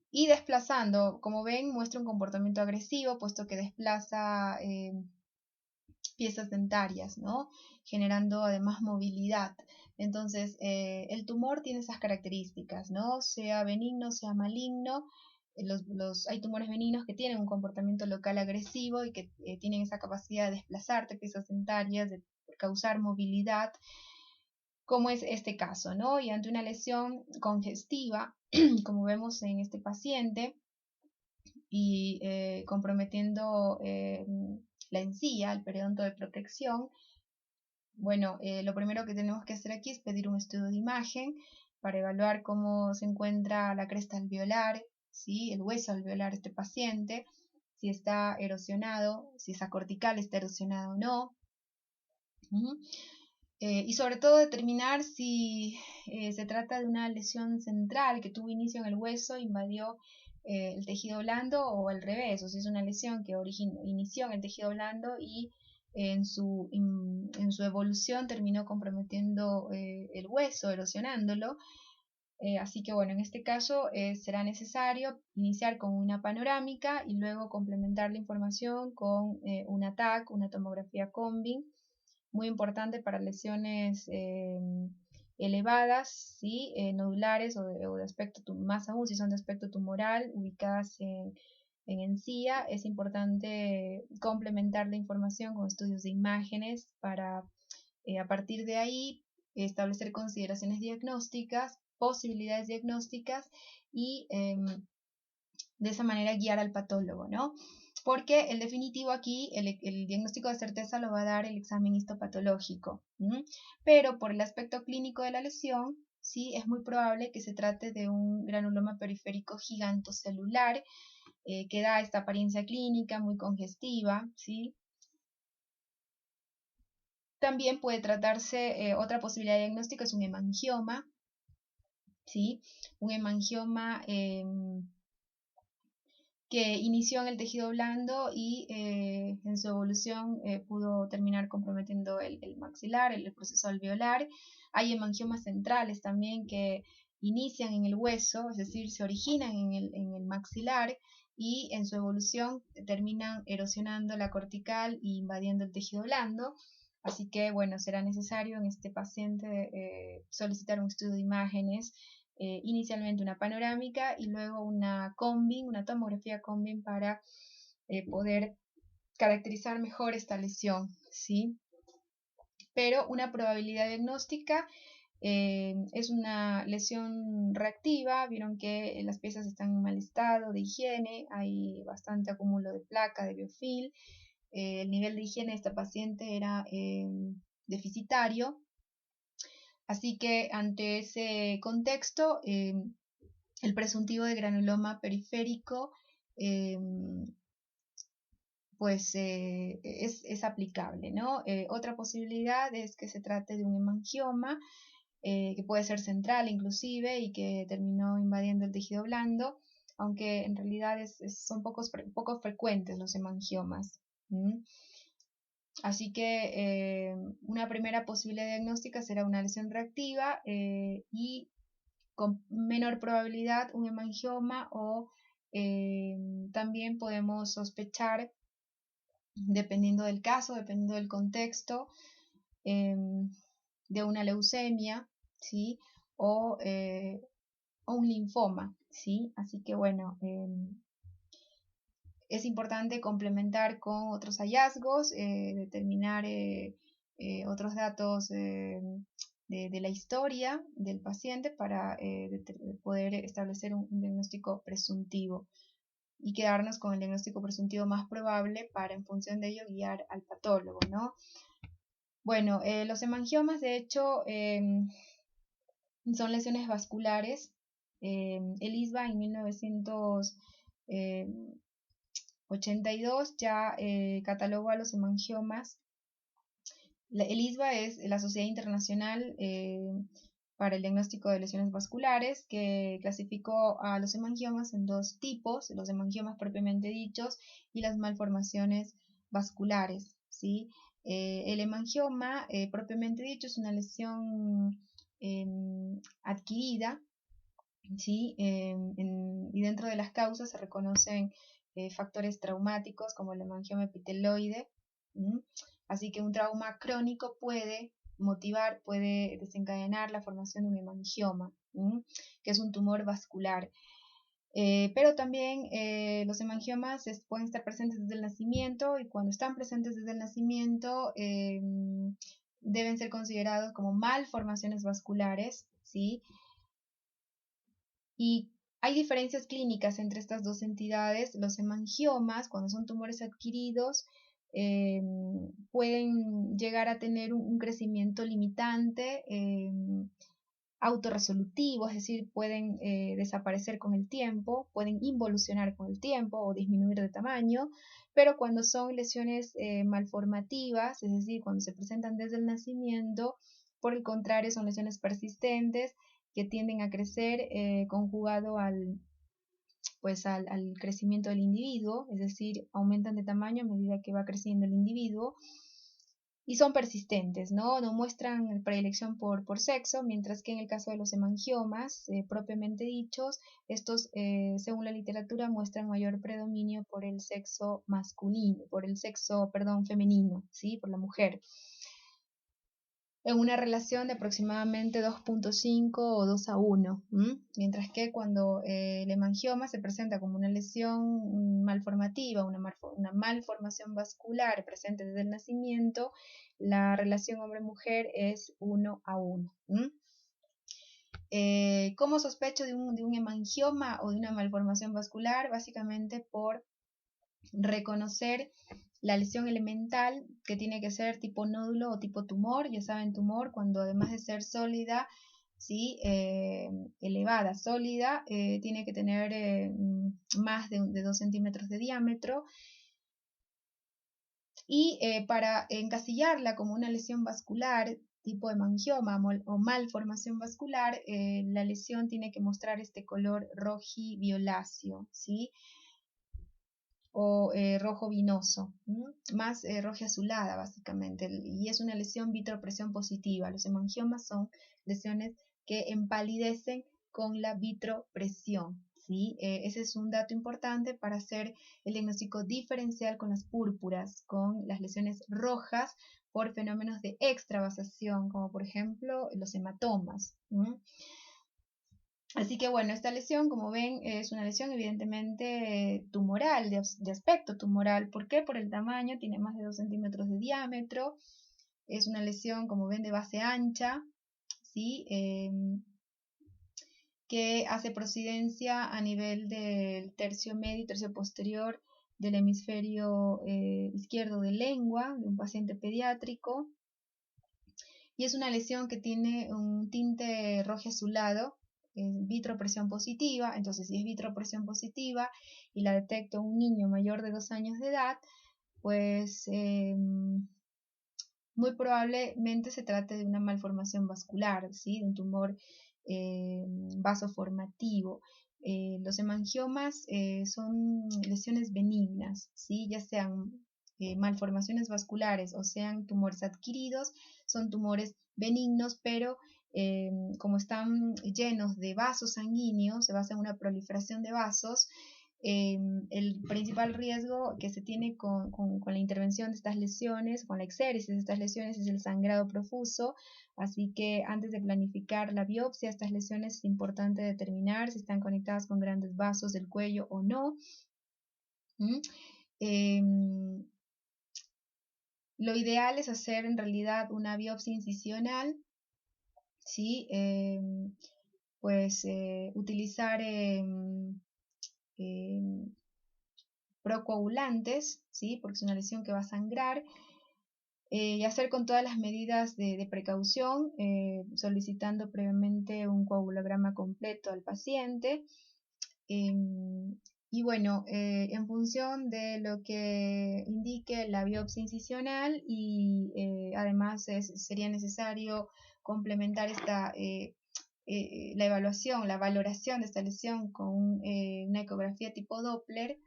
y desplazando, como ven, muestra un comportamiento agresivo, puesto que desplaza piezas dentarias, ¿no? Generando además movilidad. Entonces, el tumor tiene esas características, ¿no? Sea benigno, sea maligno, hay tumores benignos que tienen un comportamiento local agresivo y que tienen esa capacidad de desplazarte piezas dentarias, de causar movilidad, como es este caso, ¿no? Y ante una lesión congestiva, como vemos en este paciente, y comprometiendo la encía, el periodonto de protección, bueno, lo primero que tenemos que hacer aquí es pedir un estudio de imagen para evaluar cómo se encuentra la cresta alveolar, ¿sí? El hueso alveolar de este paciente, si está erosionado, si esa cortical está erosionada o no. Y sobre todo determinar si se trata de una lesión central que tuvo inicio en el hueso, invadió el tejido blando, o al revés, o si es una lesión que inició en el tejido blando y en su evolución terminó comprometiendo el hueso, erosionándolo. Así que bueno, en este caso será necesario iniciar con una panorámica y luego complementar la información con una TAC, una tomografía combi, muy importante para lesiones elevadas, ¿sí? Nodulares o de aspecto, más aún si son de aspecto tumoral, ubicadas en encía. Es importante complementar la información con estudios de imágenes para a partir de ahí establecer consideraciones diagnósticas, posibilidades diagnósticas y de esa manera guiar al patólogo, ¿no? Porque el definitivo aquí, el diagnóstico de certeza lo va a dar el examen histopatológico, pero por el aspecto clínico de la lesión, sí, es muy probable que se trate de un granuloma periférico gigantocelular que da esta apariencia clínica muy congestiva, ¿sí? También puede tratarse, otra posibilidad de diagnóstico es un hemangioma, ¿sí? Un hemangioma que inició en el tejido blando y en su evolución pudo terminar comprometiendo el maxilar, el proceso alveolar. Hay hemangiomas centrales también que inician en el hueso, es decir, se originan en el maxilar y en su evolución terminan erosionando la cortical e invadiendo el tejido blando. Así que, bueno, será necesario en este paciente solicitar un estudio de imágenes, inicialmente una panorámica y luego una tomografía combi para poder caracterizar mejor esta lesión, ¿sí? Pero una probabilidad diagnóstica es una lesión reactiva. Vieron que las piezas están en mal estado de higiene, hay bastante acúmulo de placa, de biofilm, el nivel de higiene de esta paciente era deficitario. Así que ante ese contexto, el presuntivo de granuloma periférico pues es aplicable, ¿no? Otra posibilidad es que se trate de un hemangioma, que puede ser central inclusive y que terminó invadiendo el tejido blando, aunque en realidad son poco frecuentes los hemangiomas. Así que una primera posibilidad diagnóstica será una lesión reactiva y con menor probabilidad un hemangioma, o también podemos sospechar, dependiendo del caso, dependiendo del contexto, de una leucemia, ¿sí? O un linfoma, ¿sí? Así que bueno, es importante complementar con otros hallazgos, determinar otros datos de la historia del paciente para poder establecer un diagnóstico presuntivo y quedarnos con el diagnóstico presuntivo más probable para en función de ello guiar al patólogo, ¿no? Bueno, los hemangiomas de hecho son lesiones vasculares. El ISBA en 1982 ya catalogó a los hemangiomas. El ISBA es la Sociedad Internacional para el Diagnóstico de Lesiones Vasculares, que clasificó a los hemangiomas en dos tipos: los hemangiomas propiamente dichos y las malformaciones vasculares, ¿sí? El hemangioma propiamente dicho es una lesión adquirida, ¿sí? Y dentro de las causas se reconocen factores traumáticos como el hemangioma epiteloide. Así que un trauma crónico puede desencadenar la formación de un hemangioma, que es un tumor vascular. Pero también los hemangiomas pueden estar presentes desde el nacimiento, y cuando están presentes desde el nacimiento deben ser considerados como malformaciones vasculares, ¿sí? Y hay diferencias clínicas entre estas dos entidades. Los hemangiomas, cuando son tumores adquiridos, pueden llegar a tener un crecimiento limitante, autorresolutivo, es decir, pueden desaparecer con el tiempo, pueden involucionar con el tiempo o disminuir de tamaño, pero cuando son lesiones malformativas, es decir, cuando se presentan desde el nacimiento, por el contrario, son lesiones persistentes que tienden a crecer conjugado al crecimiento del individuo, es decir, aumentan de tamaño a medida que va creciendo el individuo, y son persistentes, ¿no? No muestran predilección por sexo, mientras que en el caso de los hemangiomas propiamente dichos, estos, según la literatura, muestran mayor predominio por el sexo masculino, femenino, ¿sí? Por la mujer, en una relación de aproximadamente 2.5 o 2:1, mientras que cuando el hemangioma se presenta como una lesión malformativa, una malformación vascular presente desde el nacimiento, la relación hombre-mujer es 1:1. ¿Cómo sospecho de un hemangioma o de una malformación vascular? Básicamente por reconocer la lesión elemental, que tiene que ser tipo nódulo o tipo tumor. Ya saben, tumor cuando además de ser sólida, ¿sí? Elevada, sólida, tiene que tener más de 2 centímetros de diámetro. Y para encasillarla como una lesión vascular tipo hemangioma o malformación vascular, la lesión tiene que mostrar este color rojivioláceo, ¿sí? O rojo vinoso, más rojiazulada básicamente, y es una lesión vitropresión positiva. Los hemangiomas son lesiones que empalidecen con la vitropresión, ¿sí? Ese es un dato importante para hacer el diagnóstico diferencial con las púrpuras, con las lesiones rojas por fenómenos de extravasación, como por ejemplo los hematomas. Así que bueno, esta lesión, como ven, es una lesión evidentemente tumoral, de aspecto tumoral. ¿Por qué? Por el tamaño, tiene más de 2 centímetros de diámetro. Es una lesión, como ven, de base ancha, ¿sí? Que hace procedencia a nivel del tercio medio y tercio posterior del hemisferio izquierdo de lengua, de un paciente pediátrico. Y es una lesión que tiene un tinte rojo azulado, vitropresión positiva. Entonces, si es vitropresión positiva y la detecto en un niño mayor de 2 años de edad, pues muy probablemente se trate de una malformación vascular, ¿sí? De un tumor vasoformativo. Los hemangiomas son lesiones benignas, ¿sí? Ya sean malformaciones vasculares o sean tumores adquiridos, son tumores benignos, pero como están llenos de vasos sanguíneos, se basa en una proliferación de vasos. El principal riesgo que se tiene con la intervención de estas lesiones, con la exéresis de estas lesiones, es el sangrado profuso. Así que antes de planificar la biopsia, estas lesiones es importante determinar si están conectadas con grandes vasos del cuello o no. Lo ideal es hacer en realidad una biopsia incisional, ¿sí? Utilizar procoagulantes, ¿sí? Porque es una lesión que va a sangrar, y hacer con todas las medidas de precaución, solicitando previamente un coagulograma completo al paciente. Y bueno, en función de lo que indique la biopsia incisional, y además sería necesario complementar la evaluación, la valoración de esta lesión con una ecografía tipo Doppler,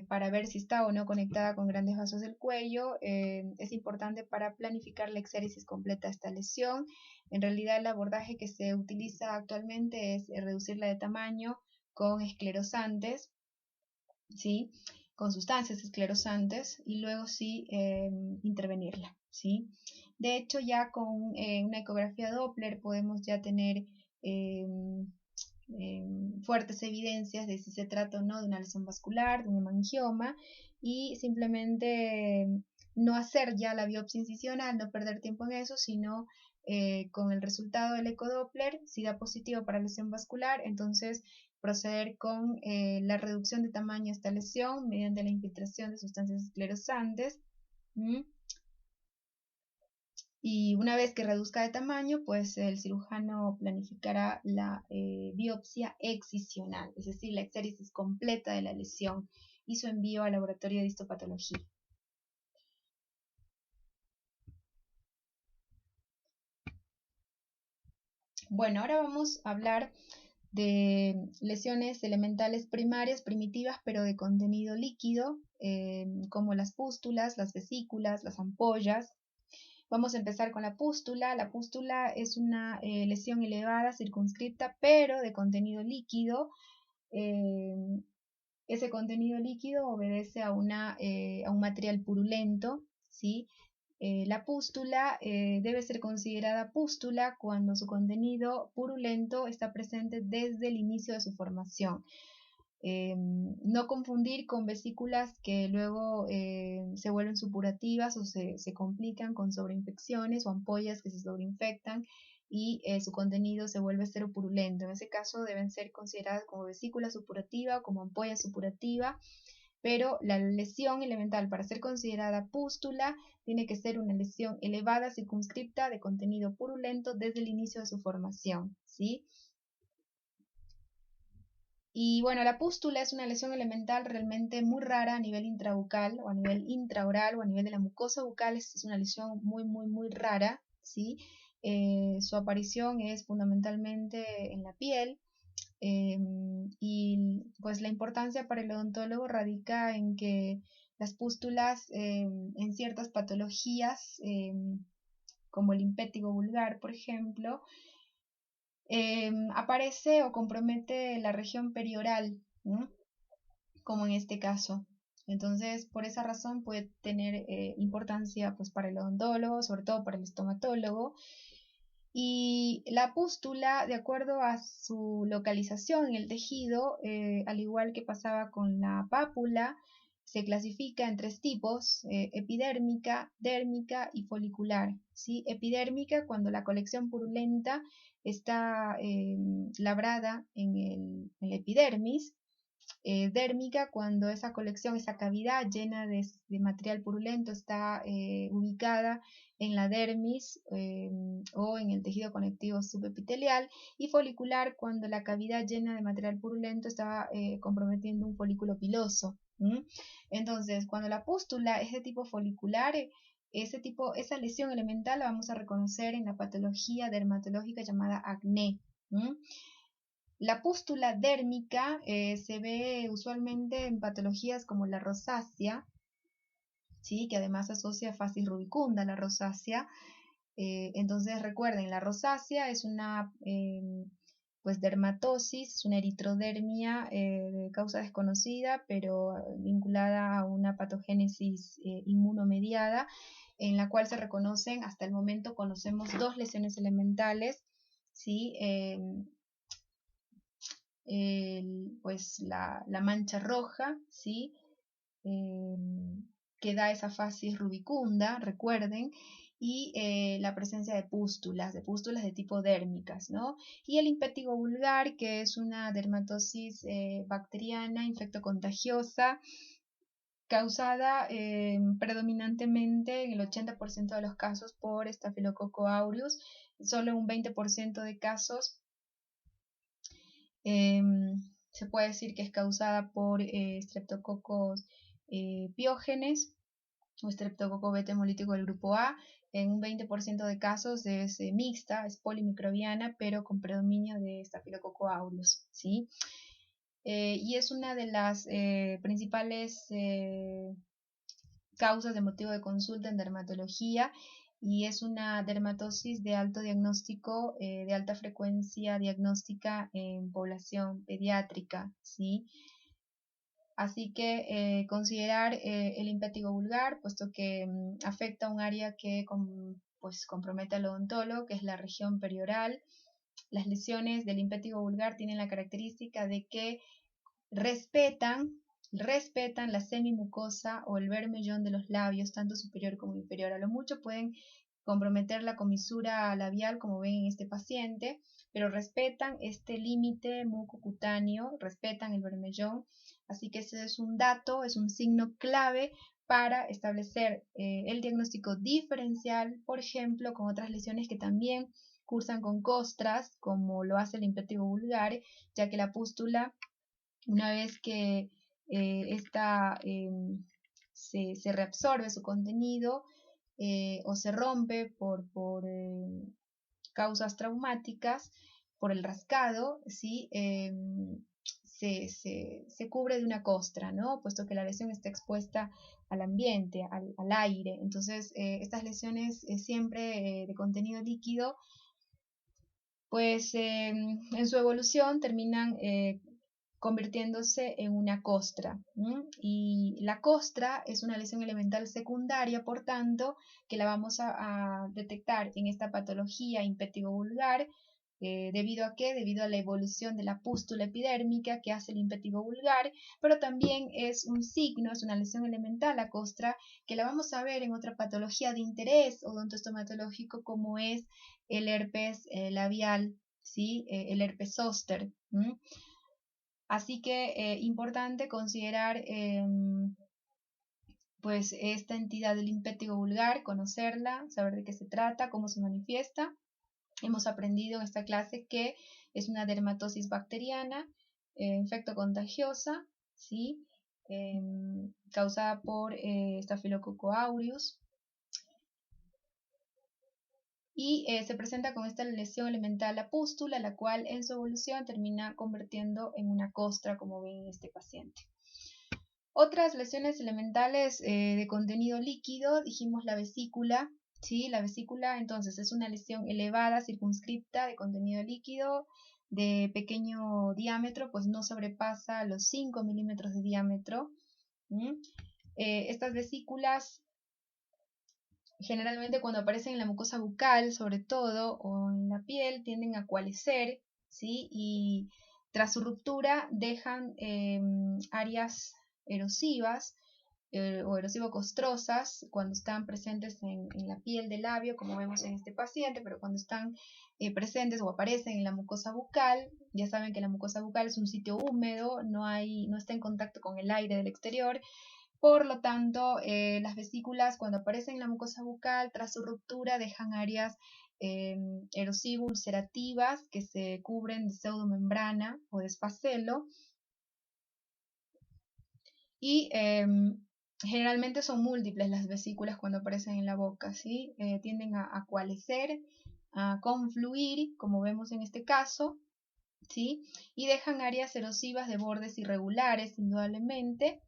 para ver si está o no conectada con grandes vasos del cuello. Es importante para planificar la exéresis completa de esta lesión. En realidad el abordaje que se utiliza actualmente es reducirla de tamaño con esclerosantes, ¿sí? Con sustancias esclerosantes, y luego sí intervenirla, ¿sí? De hecho, ya con una ecografía Doppler podemos ya tener fuertes evidencias de si se trata o no de una lesión vascular, de un hemangioma, y simplemente no hacer ya la biopsia incisional, no perder tiempo en eso, sino con el resultado del ecodoppler, si da positivo para lesión vascular, entonces proceder con la reducción de tamaño de esta lesión mediante la infiltración de sustancias esclerosantes. Y una vez que reduzca de tamaño, pues el cirujano planificará la biopsia excisional, es decir, la exéresis completa de la lesión y su envío al laboratorio de histopatología. Bueno, ahora vamos a hablar de lesiones elementales primarias, primitivas, pero de contenido líquido, como las pústulas, las vesículas, las ampollas. Vamos a empezar con la pústula. La pústula es una lesión elevada, circunscripta, pero de contenido líquido. Ese contenido líquido obedece a un material purulento, ¿sí? La pústula debe ser considerada pústula cuando su contenido purulento está presente desde el inicio de su formación. No confundir con vesículas que luego se vuelven supurativas o se complican con sobreinfecciones o ampollas que se sobreinfectan y su contenido se vuelve seropurulento. En ese caso deben ser consideradas como vesícula supurativa o como ampolla supurativa, pero la lesión elemental para ser considerada pústula tiene que ser una lesión elevada, circunscripta, de contenido purulento desde el inicio de su formación, ¿sí? Y bueno, la pústula es una lesión elemental realmente muy rara a nivel intrabucal o a nivel intraoral o a nivel de la mucosa bucal. Es una lesión muy rara, ¿sí? Su aparición es fundamentalmente en la piel, y pues la importancia para el odontólogo radica en que las pústulas en ciertas patologías, como el impétigo vulgar, por ejemplo, aparece o compromete la región perioral, ¿no? Como en este caso. Entonces, por esa razón puede tener importancia pues, para el odontólogo, sobre todo para el estomatólogo. Y la pústula, de acuerdo a su localización en el tejido, al igual que pasaba con la pápula, se clasifica en tres tipos: epidérmica, dérmica y folicular, ¿sí? Epidérmica, cuando la colección purulenta está labrada en el epidermis. Dérmica, cuando esa colección, esa cavidad llena de material purulento está ubicada en la dermis o en el tejido conectivo subepitelial. Y folicular, cuando la cavidad llena de material purulento está comprometiendo un folículo piloso. Entonces, cuando la pústula es de tipo folicular, esa lesión elemental la vamos a reconocer en la patología dermatológica llamada acné. La pústula dérmica se ve usualmente en patologías como la rosácea, ¿sí? Que además asocia facies rubicunda, la rosácea. Entonces recuerden, la rosácea es una pues dermatosis, es una eritrodermia de causa desconocida, pero vinculada a una patogénesis inmunomediada, en la cual se reconocen, hasta el momento conocemos dos lesiones elementales, ¿sí? Pues la mancha roja, ¿sí? Que da esa facies rubicunda, recuerden, y la presencia de pústulas de tipo dérmicas, ¿no? Y el impétigo vulgar, que es una dermatosis bacteriana infectocontagiosa, causada predominantemente en el 80% de los casos por Staphylococcus aureus, solo en un 20% de casos se puede decir que es causada por Streptococcus piógenes o Streptococcus beta hemolítico del grupo A. En un 20% de casos es mixta, es polimicrobiana, pero con predominio de Staphylococcus aureus, ¿sí? Y es una de las principales causas de motivo de consulta en dermatología, y es una dermatosis de alto diagnóstico, de alta frecuencia diagnóstica en población pediátrica, ¿sí? Así que considerar el impétigo vulgar, puesto que afecta un área que pues, compromete al odontólogo, que es la región perioral, las lesiones del impétigo vulgar tienen la característica de que respetan la semimucosa o el bermellón de los labios, tanto superior como inferior. A lo mucho pueden comprometer la comisura labial, como ven en este paciente, pero respetan este límite mucocutáneo, respetan el bermellón. Así que ese es un dato, es un signo clave para establecer el diagnóstico diferencial, por ejemplo, con otras lesiones que también cursan con costras, como lo hace el impétigo vulgar, ya que la pústula, una vez que esta se reabsorbe su contenido o se rompe por causas traumáticas, por el rascado, ¿sí? Se cubre de una costra, ¿no? Puesto que la lesión está expuesta al ambiente, al aire. Entonces, estas lesiones siempre de contenido líquido, pues en su evolución terminan convirtiéndose en una costra. Y la costra es una lesión elemental secundaria, por tanto, que la vamos a detectar en esta patología impétigo vulgar. ¿Debido a qué? Debido a la evolución de la pústula epidérmica que hace el impétigo vulgar, pero también es un signo, es una lesión elemental, la costra, que la vamos a ver en otra patología de interés odontoestomatológico como es el herpes labial, ¿sí? El herpes zóster. Así que importante considerar pues esta entidad del impétigo vulgar, conocerla, saber de qué se trata, cómo se manifiesta. Hemos aprendido en esta clase que es una dermatosis bacteriana, infectocontagiosa, ¿sí? Causada por Staphylococcus aureus. Y se presenta con esta lesión elemental la pústula, la cual en su evolución termina convirtiendo en una costra, como ven en este paciente. Otras lesiones elementales de contenido líquido, dijimos la vesícula, ¿sí? La vesícula entonces es una lesión elevada, circunscripta, de contenido líquido, de pequeño diámetro, pues no sobrepasa los 5 milímetros de diámetro. Estas vesículas generalmente cuando aparecen en la mucosa bucal, sobre todo, o en la piel, tienden a coalescer, ¿sí? Y tras su ruptura dejan áreas erosivas o erosivo-costrosas cuando están presentes en la piel del labio, como vemos en este paciente, pero cuando están presentes o aparecen en la mucosa bucal, ya saben que la mucosa bucal es un sitio húmedo, no está en contacto con el aire del exterior. Por lo tanto, las vesículas cuando aparecen en la mucosa bucal tras su ruptura dejan áreas erosivo-ulcerativas que se cubren de pseudomembrana o de espacelo y generalmente son múltiples las vesículas cuando aparecen en la boca, ¿sí? Tienden a coalescer, a confluir, como vemos en este caso, ¿sí? Y dejan áreas erosivas de bordes irregulares, indudablemente.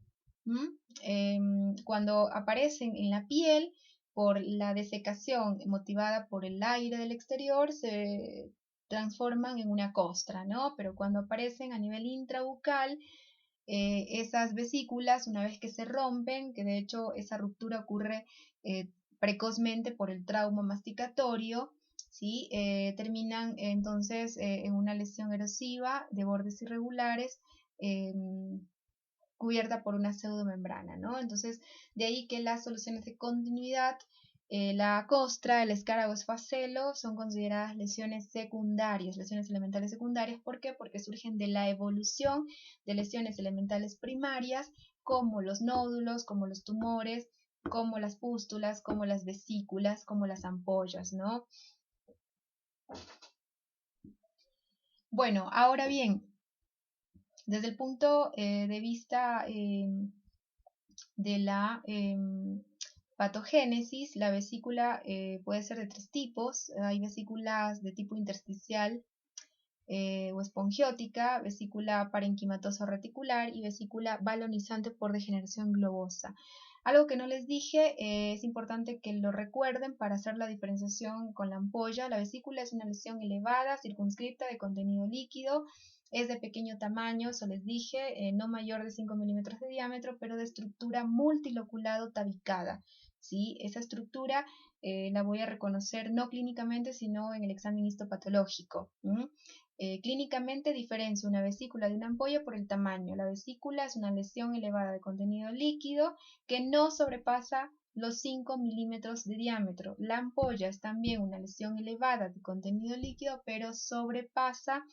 Cuando aparecen en la piel por la desecación motivada por el aire del exterior se transforman en una costra, ¿no? Pero cuando aparecen a nivel intrabucal, esas vesículas, una vez que se rompen, que de hecho esa ruptura ocurre precozmente por el trauma masticatorio, ¿sí? Terminan entonces en una lesión erosiva de bordes irregulares, cubierta por una pseudomembrana, ¿no? Entonces, de ahí que las soluciones de continuidad, la costra, el escárago esfacelo, son consideradas lesiones secundarias, lesiones elementales secundarias. ¿Por qué? Porque surgen de la evolución de lesiones elementales primarias, como los nódulos, como los tumores, como las pústulas, como las vesículas, como las ampollas, ¿no? Bueno, ahora bien, desde el punto de vista de la patogénesis, la vesícula puede ser de tres tipos. Hay vesículas de tipo intersticial o espongiótica, vesícula parenquimatosa reticular y vesícula balonizante por degeneración globosa. Algo que no les dije, es importante que lo recuerden para hacer la diferenciación con la ampolla. La vesícula es una lesión elevada, circunscripta, de contenido líquido, es de pequeño tamaño, eso les dije, no mayor de 5 milímetros de diámetro, pero de estructura multiloculado tabicada, ¿sí? Esa estructura la voy a reconocer no clínicamente, sino en el examen histopatológico. Clínicamente diferencio una vesícula de una ampolla por el tamaño. La vesícula es una lesión elevada de contenido líquido que no sobrepasa los 5 milímetros de diámetro. La ampolla es también una lesión elevada de contenido líquido, pero sobrepasa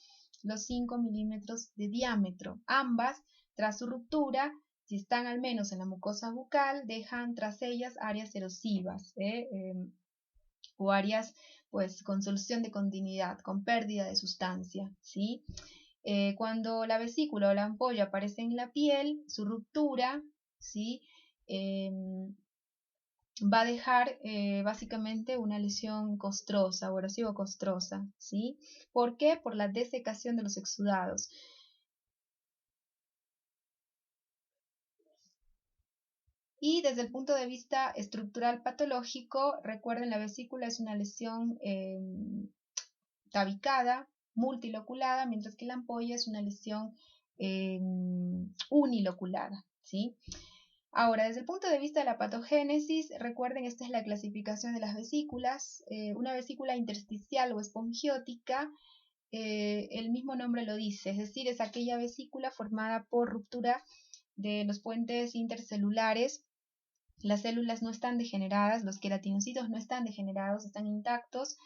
los 5 milímetros de diámetro. Ambas, tras su ruptura, si están al menos en la mucosa bucal, dejan tras ellas áreas erosivas o áreas pues con solución de continuidad, con pérdida de sustancia, ¿sí? Cuando la vesícula o la ampolla aparece en la piel, su ruptura, ¿sí? Va a dejar básicamente una lesión costrosa o erosivo-costrosa, ¿sí? ¿Por qué? Por la desecación de los exudados. Y desde el punto de vista estructural patológico, recuerden, la vesícula es una lesión tabicada, multiloculada, mientras que la ampolla es una lesión uniloculada, ¿sí? Ahora, desde el punto de vista de la patogénesis, recuerden, esta es la clasificación de las vesículas. Una vesícula intersticial o espongiótica, el mismo nombre lo dice, es decir, es aquella vesícula formada por ruptura de los puentes intercelulares. Las células no están degeneradas, los queratinocitos no están degenerados, están intactos,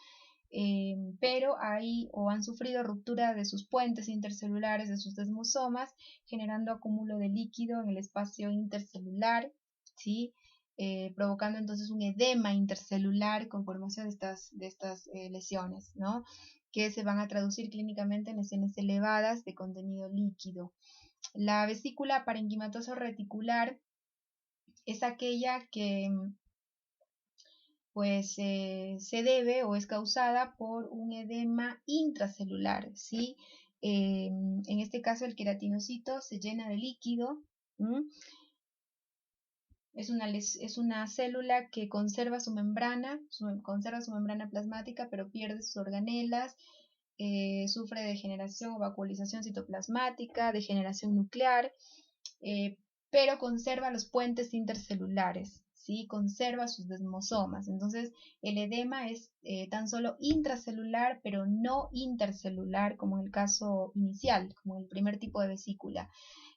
pero hay o han sufrido ruptura de sus puentes intercelulares, de sus desmosomas, generando acúmulo de líquido en el espacio intercelular, ¿sí? Provocando entonces un edema intercelular con formación de estas lesiones, ¿no? Que se van a traducir clínicamente en lesiones elevadas de contenido líquido. La vesícula parenquimatosa reticular es aquella que pues se debe o es causada por un edema intracelular, ¿sí? En este caso el queratinocito se llena de líquido. Es una célula que conserva su membrana plasmática, pero pierde sus organelas, sufre de degeneración o vacuolización citoplasmática, degeneración nuclear, pero conserva los puentes intercelulares, ¿sí? Conserva sus desmosomas. Entonces, el edema es tan solo intracelular, pero no intercelular, como en el caso inicial, como en el primer tipo de vesícula.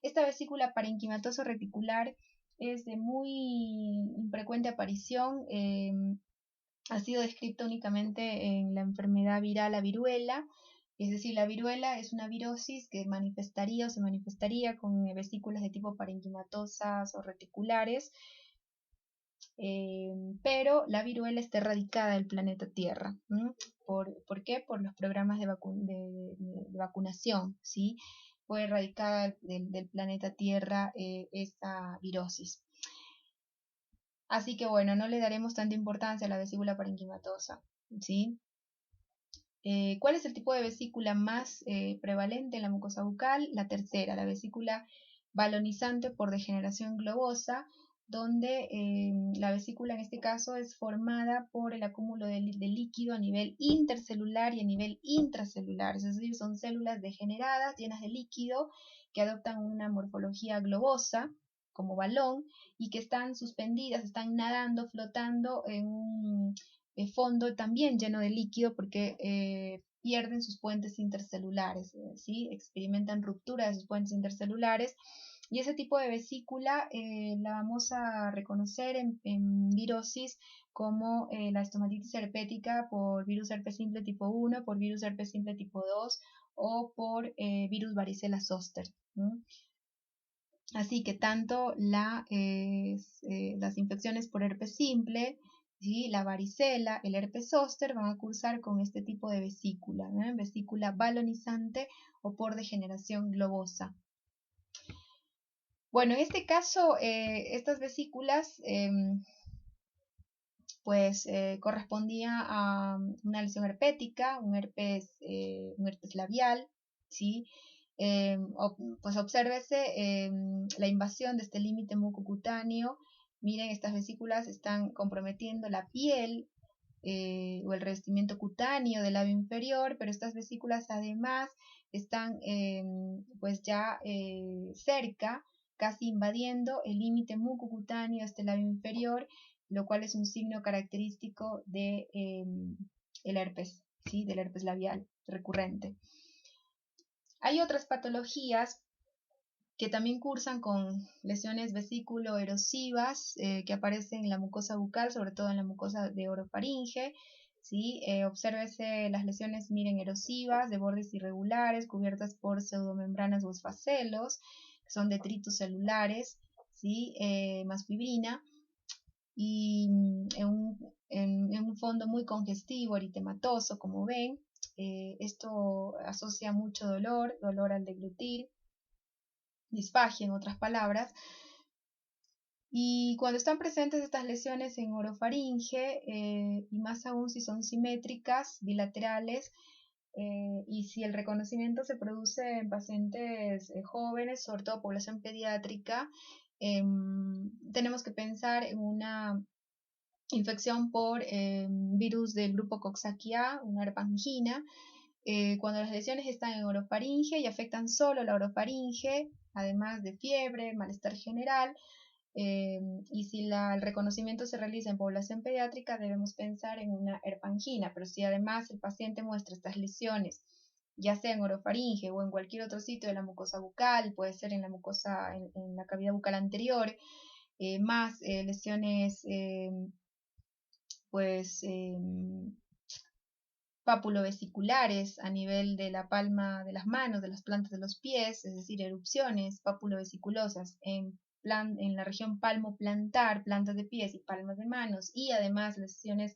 Esta vesícula parenquimatosa reticular es de muy infrecuente aparición. Ha sido descrita únicamente en la enfermedad viral, la viruela. Es decir, la viruela es una virosis que manifestaría o se manifestaría con vesículas de tipo parenquimatosas o reticulares, pero la viruela está erradicada del planeta Tierra. ¿Por qué? Por los programas de vacunación, ¿sí? Fue erradicada del planeta Tierra esta virosis. Así que bueno, no le daremos tanta importancia a la vesícula parenquimatosa, ¿sí? ¿Cuál es el tipo de vesícula más prevalente en la mucosa bucal? La tercera, la vesícula balonizante por degeneración globosa, donde la vesícula en este caso es formada por el acúmulo de líquido a nivel intercelular y a nivel intracelular, es decir, son células degeneradas llenas de líquido que adoptan una morfología globosa como balón y que están suspendidas, están nadando, flotando en un fondo también lleno de líquido porque pierden sus puentes intercelulares, ¿sí? Experimentan ruptura de sus puentes intercelulares. Y ese tipo de vesícula la vamos a reconocer en virosis como la estomatitis herpética por virus herpes simple tipo 1, por virus herpes simple tipo 2 o por virus varicela zoster. Así que tanto las infecciones por herpes simple, ¿sí? La varicela, el herpes zóster van a cursar con este tipo de vesícula, ¿no? Vesícula balonizante o por degeneración globosa. Bueno, en este caso, estas vesículas pues correspondía a una lesión herpética, un herpes labial, ¿sí? Pues obsérvese la invasión de este límite mucocutáneo. Miren, estas vesículas están comprometiendo la piel o el revestimiento cutáneo del labio inferior, pero estas vesículas además están pues ya cerca, casi invadiendo el límite mucocutáneo de este labio inferior, lo cual es un signo característico de el herpes, ¿sí? Del herpes labial recurrente. Hay otras patologías que también cursan con lesiones vesículo-erosivas que aparecen en la mucosa bucal, sobre todo en la mucosa de orofaringe. ¿Sí? Obsérvese las lesiones, miren, erosivas, de bordes irregulares, cubiertas por pseudomembranas o esfacelos, que son detritos celulares, ¿sí? Más fibrina, y en un fondo muy congestivo, eritematoso, como ven. Esto asocia mucho dolor al deglutir, disfagia en otras palabras. Y cuando están presentes estas lesiones en orofaringe, y más aún si son simétricas, bilaterales, y si el reconocimiento se produce en pacientes jóvenes, sobre todo población pediátrica, tenemos que pensar en una infección por virus del grupo Coxsackie, una herpangina. Cuando las lesiones están en orofaringe y afectan solo la orofaringe, además de fiebre, malestar general, y si el reconocimiento se realiza en población pediátrica, debemos pensar en una herpangina. Pero si además el paciente muestra estas lesiones, ya sea en orofaringe o en cualquier otro sitio de la mucosa bucal, puede ser en la mucosa, en la cavidad bucal anterior, más lesiones pues pápulovesiculares a nivel de la palma de las manos, de las plantas de los pies, es decir, erupciones papulovesiculosas en la región palmo-plantar, plantas de pies y palmas de manos, y además lesiones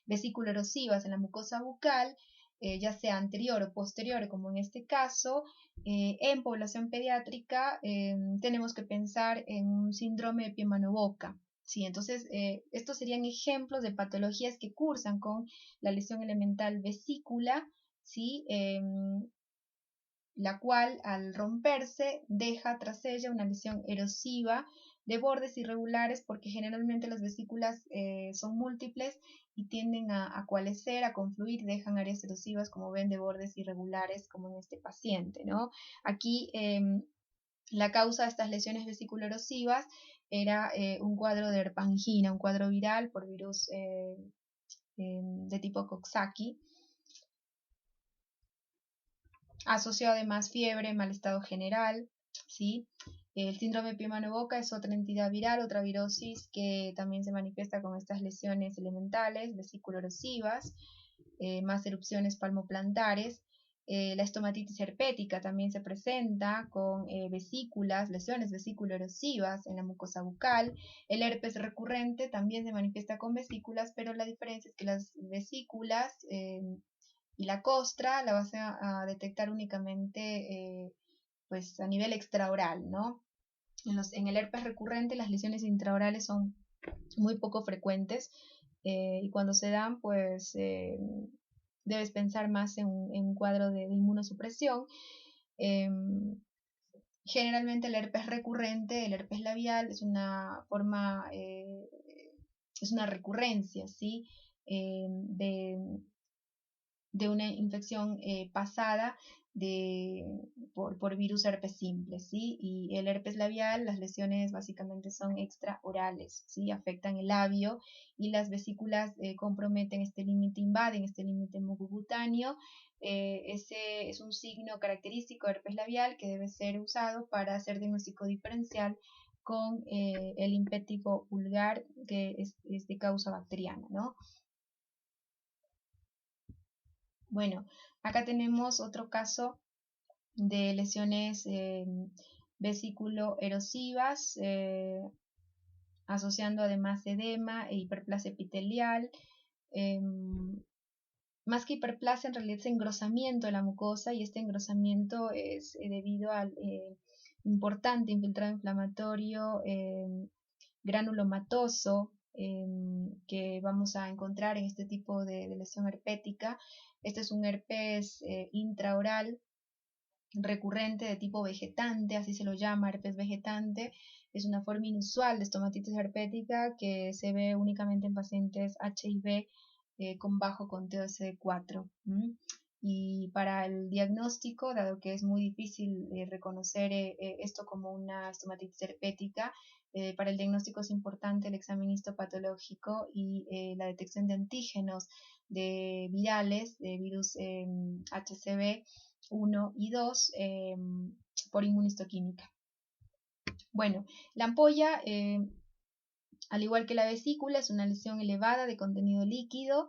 vesículo-erosivas en la mucosa bucal, ya sea anterior o posterior, como en este caso, en población pediátrica tenemos que pensar en un síndrome de pie mano boca. Sí, entonces estos serían ejemplos de patologías que cursan con la lesión elemental vesícula, ¿sí? La cual al romperse deja tras ella una lesión erosiva de bordes irregulares, porque generalmente las vesículas son múltiples y tienden a coalescer, a confluir, dejan áreas erosivas, como ven, de bordes irregulares, como en este paciente, ¿no? Aquí la causa de estas lesiones vesículo-erosivas era un cuadro de herpangina, un cuadro viral por virus de tipo Coxsackie, asociado además fiebre, mal estado general, ¿sí? El síndrome de pie mano boca es otra entidad viral, otra virosis que también se manifiesta con estas lesiones elementales, vesículo-erosivas, más erupciones palmoplantares. La estomatitis herpética también se presenta con vesículas, lesiones vesículo-erosivas en la mucosa bucal. El herpes recurrente también se manifiesta con vesículas, pero la diferencia es que las vesículas y la costra la vas a detectar únicamente pues a nivel extraoral, ¿no? En el herpes recurrente las lesiones intraorales son muy poco frecuentes, y cuando se dan, pues debes pensar más en un cuadro de inmunosupresión. Generalmente el herpes recurrente, el herpes labial, es una forma, es una recurrencia, ¿sí? De una infección pasada por virus herpes simple, ¿sí? Y el herpes labial, las lesiones básicamente son extraorales, ¿sí? Afectan el labio y las vesículas comprometen este límite, invaden este límite mucocutáneo. Ese es un signo característico de herpes labial que debe ser usado para hacer diagnóstico diferencial con el impétigo vulgar, que es de causa bacteriana, ¿no? Bueno, acá tenemos otro caso de lesiones vesículo-erosivas, asociando además edema e hiperplasia epitelial. Más que hiperplasia, en realidad es engrosamiento de la mucosa, y este engrosamiento es debido al importante infiltrado inflamatorio granulomatoso que vamos a encontrar en este tipo de lesión herpética. Este es un herpes intraoral recurrente de tipo vegetante, así se lo llama, herpes vegetante. Es una forma inusual de estomatitis herpética que se ve únicamente en pacientes HIV con bajo conteo CD4. Y para el diagnóstico, dado que es muy difícil reconocer esto como una estomatitis herpética, Para el diagnóstico es importante el examen histopatológico y la detección de antígenos de virales, de virus HCV 1 y 2 por inmunistoquímica. Bueno, la ampolla, al igual que la vesícula, es una lesión elevada de contenido líquido,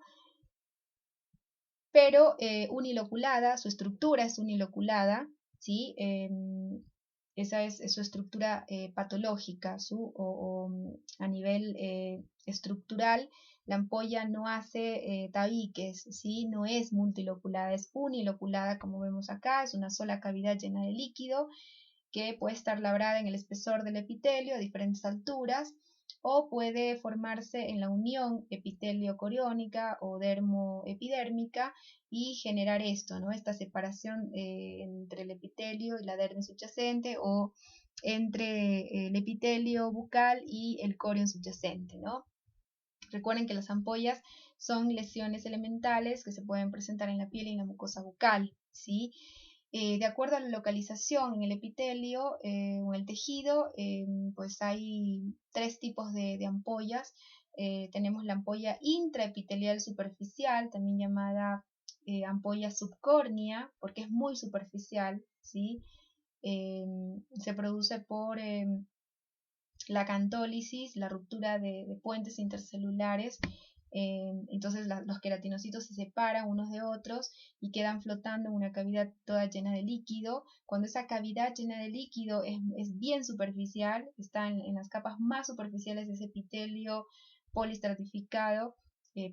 pero uniloculada, su estructura es uniloculada, ¿sí? Esa es su estructura patológica, a nivel estructural, la ampolla no hace tabiques, ¿sí? No es multiloculada, es uniloculada, como vemos acá, es una sola cavidad llena de líquido que puede estar labrada en el espesor del epitelio a diferentes alturas, o puede formarse en la unión epitelio-coriónica o dermoepidérmica y generar esto, ¿no? Esta separación entre el epitelio y la dermis subyacente, o entre el epitelio bucal y el corion subyacente, ¿no? Recuerden que las ampollas son lesiones elementales que se pueden presentar en la piel y en la mucosa bucal, ¿sí? De acuerdo a la localización en el epitelio o en el tejido, pues hay tres tipos de ampollas. Tenemos la ampolla intraepitelial superficial, también llamada ampolla subcórnea, porque es muy superficial, ¿sí? Se produce por la cantólisis, la ruptura de puentes intercelulares. Entonces los queratinocitos se separan unos de otros y quedan flotando en una cavidad toda llena de líquido. Cuando esa cavidad llena de líquido es bien superficial, está en las capas más superficiales de ese epitelio polistratificado,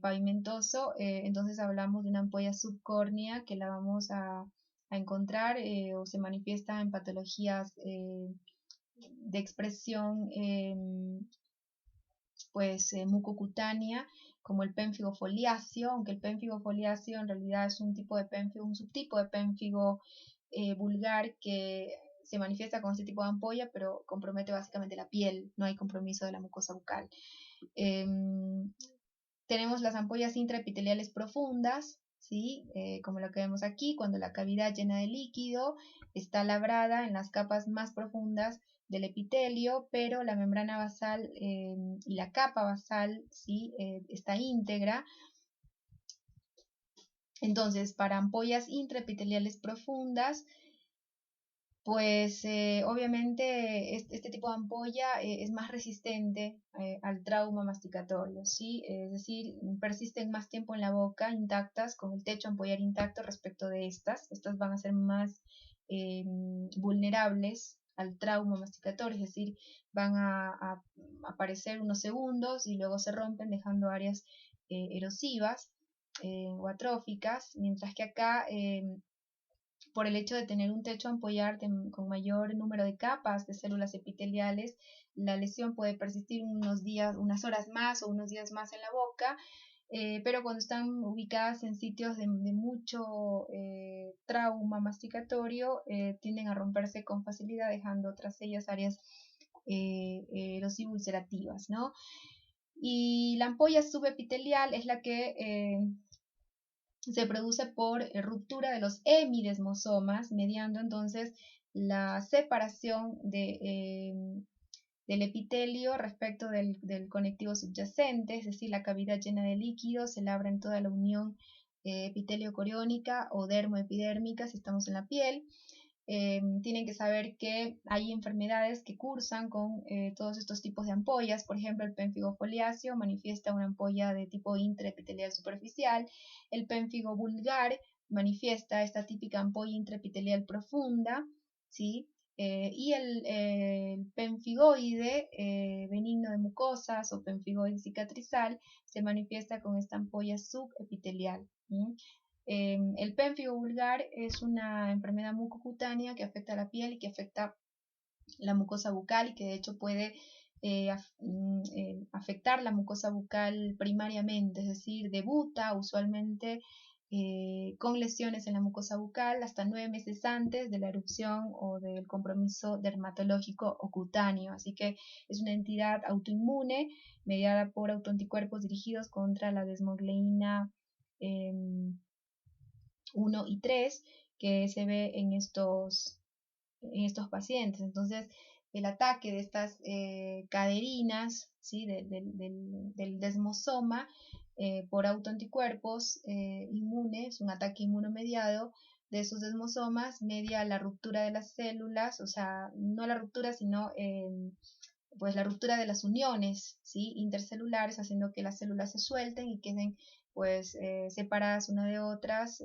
pavimentoso, entonces hablamos de una ampolla subcórnea que la vamos a encontrar o se manifiesta en patologías de expresión mucocutánea, como el pénfigo foliáceo, aunque el pénfigo foliáceo en realidad es un subtipo de pénfigo vulgar que se manifiesta con este tipo de ampolla, pero compromete básicamente la piel, no hay compromiso de la mucosa bucal. Tenemos las ampollas intraepiteliales profundas, ¿sí? Como lo que vemos aquí, cuando la cavidad llena de líquido está labrada en las capas más profundas del epitelio, pero la membrana basal y la capa basal, ¿sí? Está íntegra. Entonces, para ampollas intraepiteliales profundas, pues obviamente este tipo de ampolla es más resistente al trauma masticatorio, ¿sí? Es decir, persisten más tiempo en la boca intactas, con el techo ampollar intacto respecto de estas. Estas van a ser más vulnerables al trauma masticatorio, es decir, van a aparecer unos segundos y luego se rompen dejando áreas erosivas o atróficas, mientras que acá por el hecho de tener un techo ampollar con mayor número de capas de células epiteliales, la lesión puede persistir unos días, unas horas más o unos días más en la boca, pero cuando están ubicadas en sitios de mucho trauma masticatorio, tienden a romperse con facilidad, dejando tras ellas áreas erosivo-ulcerativas, ¿no? Y la ampolla subepitelial es la que se produce por ruptura de los hemidesmosomas, mediando entonces la separación del epitelio respecto del conectivo subyacente, es decir, la cavidad llena de líquido se labra en toda la unión epitelio-coriónica o dermoepidérmica si estamos en la piel. Tienen que saber que hay enfermedades que cursan con todos estos tipos de ampollas. Por ejemplo, el pénfigo foliáceo manifiesta una ampolla de tipo intraepitelial superficial. El pénfigo vulgar manifiesta esta típica ampolla intraepitelial profunda, ¿sí? Y el pemfigoide benigno de mucosas o pemfigoide cicatrizal se manifiesta con esta ampolla subepitelial. El pénfigo vulgar es una enfermedad mucocutánea que afecta a la piel y que afecta la mucosa bucal y que de hecho puede afectar la mucosa bucal primariamente, es decir, debuta usualmente con lesiones en la mucosa bucal hasta 9 meses antes de la erupción o del compromiso dermatológico o cutáneo. Así que es una entidad autoinmune mediada por autoanticuerpos dirigidos contra la desmogleína 1 y 3 que se ve en estos pacientes. Entonces, el ataque de estas caderinas, ¿sí? Del desmosoma por autoanticuerpos inmunes, un ataque inmunomediado de esos desmosomas media la ruptura de las células, o sea, no la ruptura, sino pues la ruptura de las uniones, ¿sí? Intercelulares, haciendo que las células se suelten y queden pues separadas una de otras,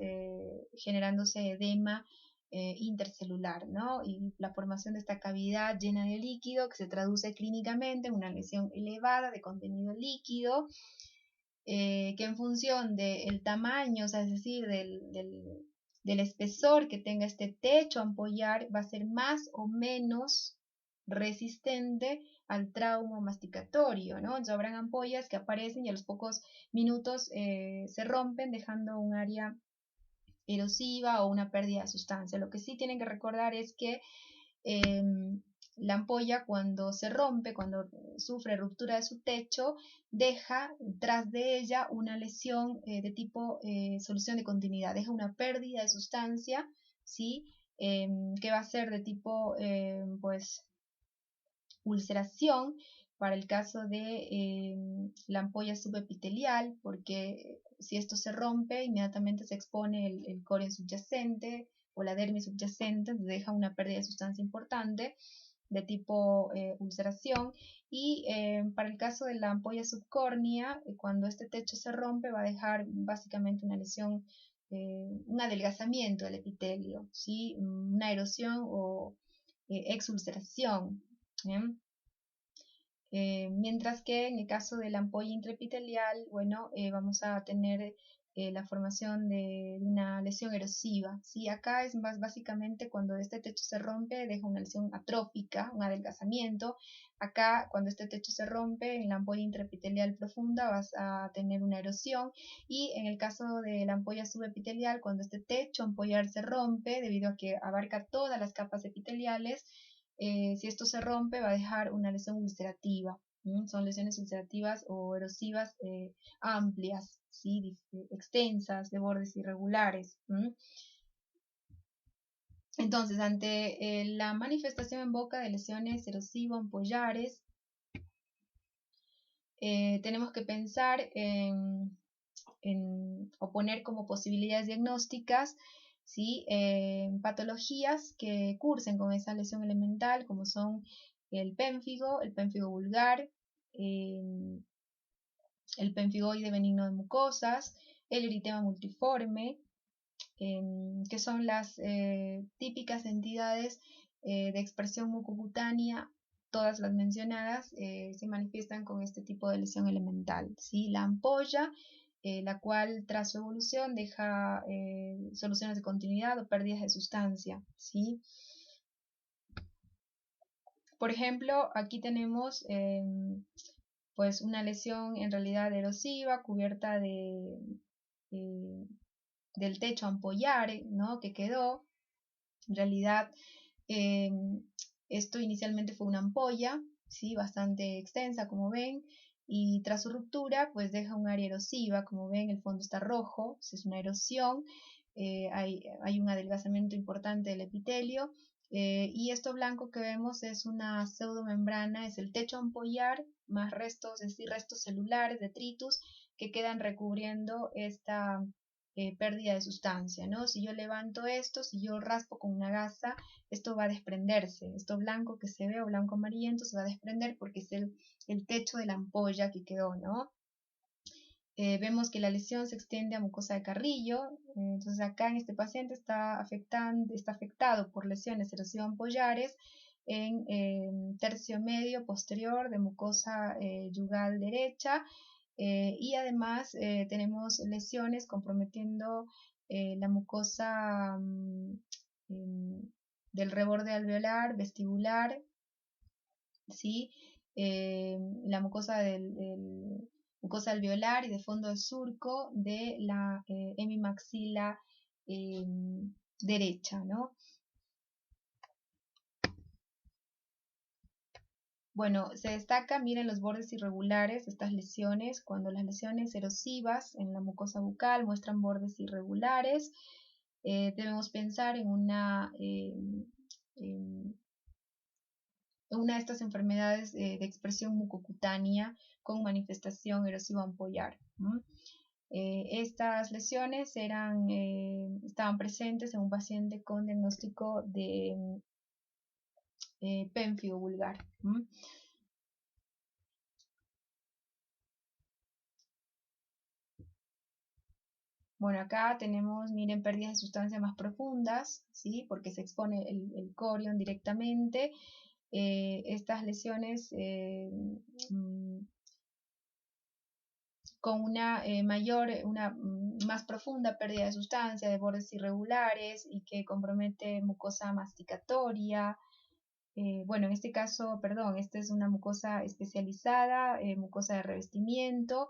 generándose edema intercelular, ¿no? Y la formación de esta cavidad llena de líquido que se traduce clínicamente en una lesión elevada de contenido líquido, que en función del tamaño, o sea, es decir, del espesor que tenga este techo ampollar, va a ser más o menos resistente al trauma masticatorio, ¿no? Entonces habrán ampollas que aparecen y a los pocos minutos se rompen, dejando un área erosiva o una pérdida de sustancia. Lo que sí tienen que recordar es que la ampolla, cuando se rompe, cuando sufre ruptura de su techo, deja tras de ella una lesión de tipo solución de continuidad, deja una pérdida de sustancia, ¿sí? Que va a ser de tipo pues ulceración para el caso de la ampolla subepitelial, porque si esto se rompe, inmediatamente se expone el corion subyacente o la dermis subyacente, deja una pérdida de sustancia importante de tipo ulceración. Y para el caso de la ampolla subcórnea, cuando este techo se rompe, va a dejar básicamente una lesión, un adelgazamiento del epitelio, ¿sí? Una erosión o exulceración. ¿Bien? Mientras que en el caso de la ampolla intraepitelial, bueno, vamos a tener la formación de una lesión erosiva, ¿sí? Acá es más básicamente cuando este techo se rompe, deja una lesión atrófica, un adelgazamiento. Acá, cuando este techo se rompe, en la ampolla intraepitelial profunda vas a tener una erosión, y en el caso de la ampolla subepitelial, cuando este techo ampollar se rompe, debido a que abarca todas las capas epiteliales, si esto se rompe va a dejar una lesión ulcerativa. Son lesiones ulcerativas o erosivas amplias, ¿sí? Extensas, de bordes irregulares. Entonces, ante la manifestación en boca de lesiones erosivo-ampollares, tenemos que pensar o poner como posibilidades diagnósticas, ¿sí? Patologías que cursen con esa lesión elemental, como son el pénfigo vulgar, el pénfigoide benigno de mucosas, el eritema multiforme, que son las típicas entidades de expresión mucocutánea. Todas las mencionadas se manifiestan con este tipo de lesión elemental, ¿sí? La ampolla, la cual tras su evolución deja soluciones de continuidad o pérdidas de sustancia, ¿sí? Por ejemplo, aquí tenemos pues una lesión en realidad erosiva cubierta del techo ampollar, ¿no? Que quedó. En realidad, esto inicialmente fue una ampolla, ¿sí? Bastante extensa, como ven, y tras su ruptura, pues deja un área erosiva, como ven, el fondo está rojo, es una erosión, hay un adelgazamiento importante del epitelio, y esto blanco que vemos es una pseudomembrana, es el techo ampollar, más restos, es decir, restos celulares, detritus, que quedan recubriendo esta pérdida de sustancia, ¿no? Si yo levanto esto, si yo raspo con una gasa, esto va a desprenderse, esto blanco que se ve o blanco amarillento se va a desprender porque es el techo de la ampolla que quedó, ¿no? Vemos que la lesión se extiende a mucosa de carrillo, entonces acá en este paciente está afectado por lesiones erosivo-ampollares en tercio medio posterior de mucosa yugal derecha, y además tenemos lesiones comprometiendo la mucosa del reborde alveolar, vestibular, ¿sí? La mucosa mucosa alveolar y de fondo de surco de la hemimaxila derecha, ¿no? Bueno, se destaca, miren los bordes irregulares de estas lesiones, cuando las lesiones erosivas en la mucosa bucal muestran bordes irregulares, debemos pensar en una una de estas enfermedades de expresión mucocutánea con manifestación erosiva ampollar. Estas lesiones estaban presentes en un paciente con diagnóstico de pénfigo vulgar. Bueno, acá tenemos, miren, pérdidas de sustancias más profundas, ¿sí? Porque se expone el corion directamente. Estas lesiones con una más profunda pérdida de sustancia, de bordes irregulares y que compromete mucosa masticatoria. Bueno, en este caso, perdón, esta es una mucosa especializada, mucosa de revestimiento,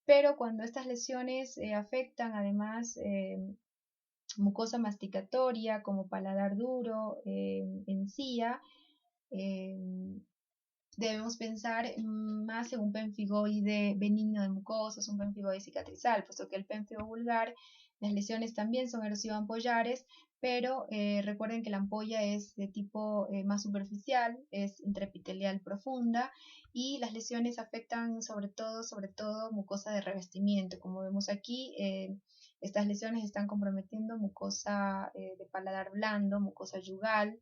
pero cuando estas lesiones afectan además mucosa masticatoria como paladar duro, encía, debemos pensar más en un pemfigoide benigno de mucosas, un pemfigoide cicatrizal, puesto que el pénfigo vulgar, las lesiones también son erosivo-ampollares, pero recuerden que la ampolla es de tipo más superficial, es intraepitelial profunda, y las lesiones afectan sobre todo mucosa de revestimiento. Como vemos aquí, estas lesiones están comprometiendo mucosa de paladar blando, mucosa yugal.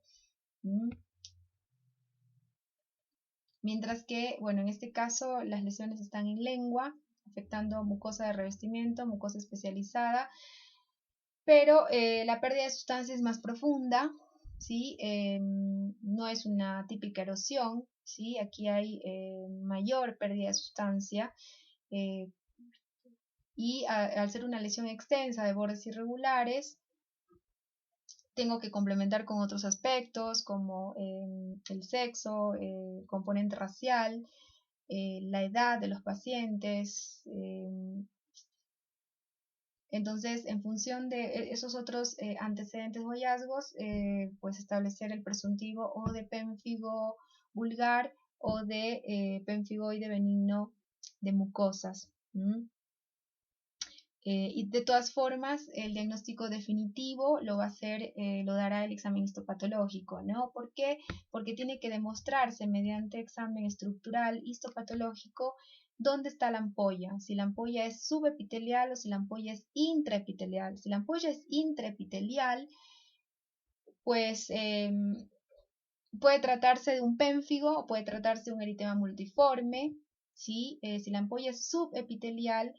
Mientras que, bueno, en este caso las lesiones están en lengua, afectando mucosa de revestimiento, mucosa especializada, pero la pérdida de sustancia es más profunda, ¿sí? No es una típica erosión, ¿sí? Aquí hay mayor pérdida de sustancia y al ser una lesión extensa de bordes irregulares, tengo que complementar con otros aspectos como el sexo, componente racial, la edad de los pacientes. Entonces, en función de esos otros antecedentes o hallazgos, pues establecer el presuntivo o de pénfigo vulgar o de pemfigoide benigno de mucosas. Y de todas formas, el diagnóstico definitivo lo va a hacer, lo dará el examen histopatológico, ¿no? ¿Por qué? Porque tiene que demostrarse mediante examen estructural histopatológico dónde está la ampolla, si la ampolla es subepitelial o si la ampolla es intraepitelial. Si la ampolla es intraepitelial, pues puede tratarse de un pénfigo o puede tratarse de un eritema multiforme, ¿sí? Si la ampolla es subepitelial,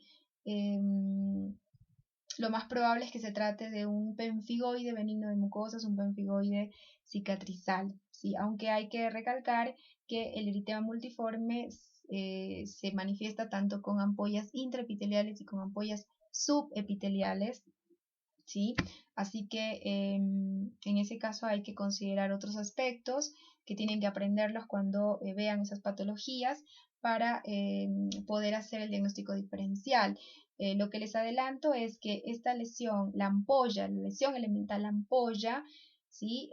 lo más probable es que se trate de un pemfigoide benigno de mucosas, un pemfigoide cicatrizal, ¿sí? Aunque hay que recalcar que el eritema multiforme se manifiesta tanto con ampollas intraepiteliales y con ampollas subepiteliales, ¿sí? Así que en ese caso hay que considerar otros aspectos que tienen que aprenderlos cuando vean esas patologías para poder hacer el diagnóstico diferencial. Lo que les adelanto es que esta lesión, la ampolla, la lesión elemental ampolla, ¿sí?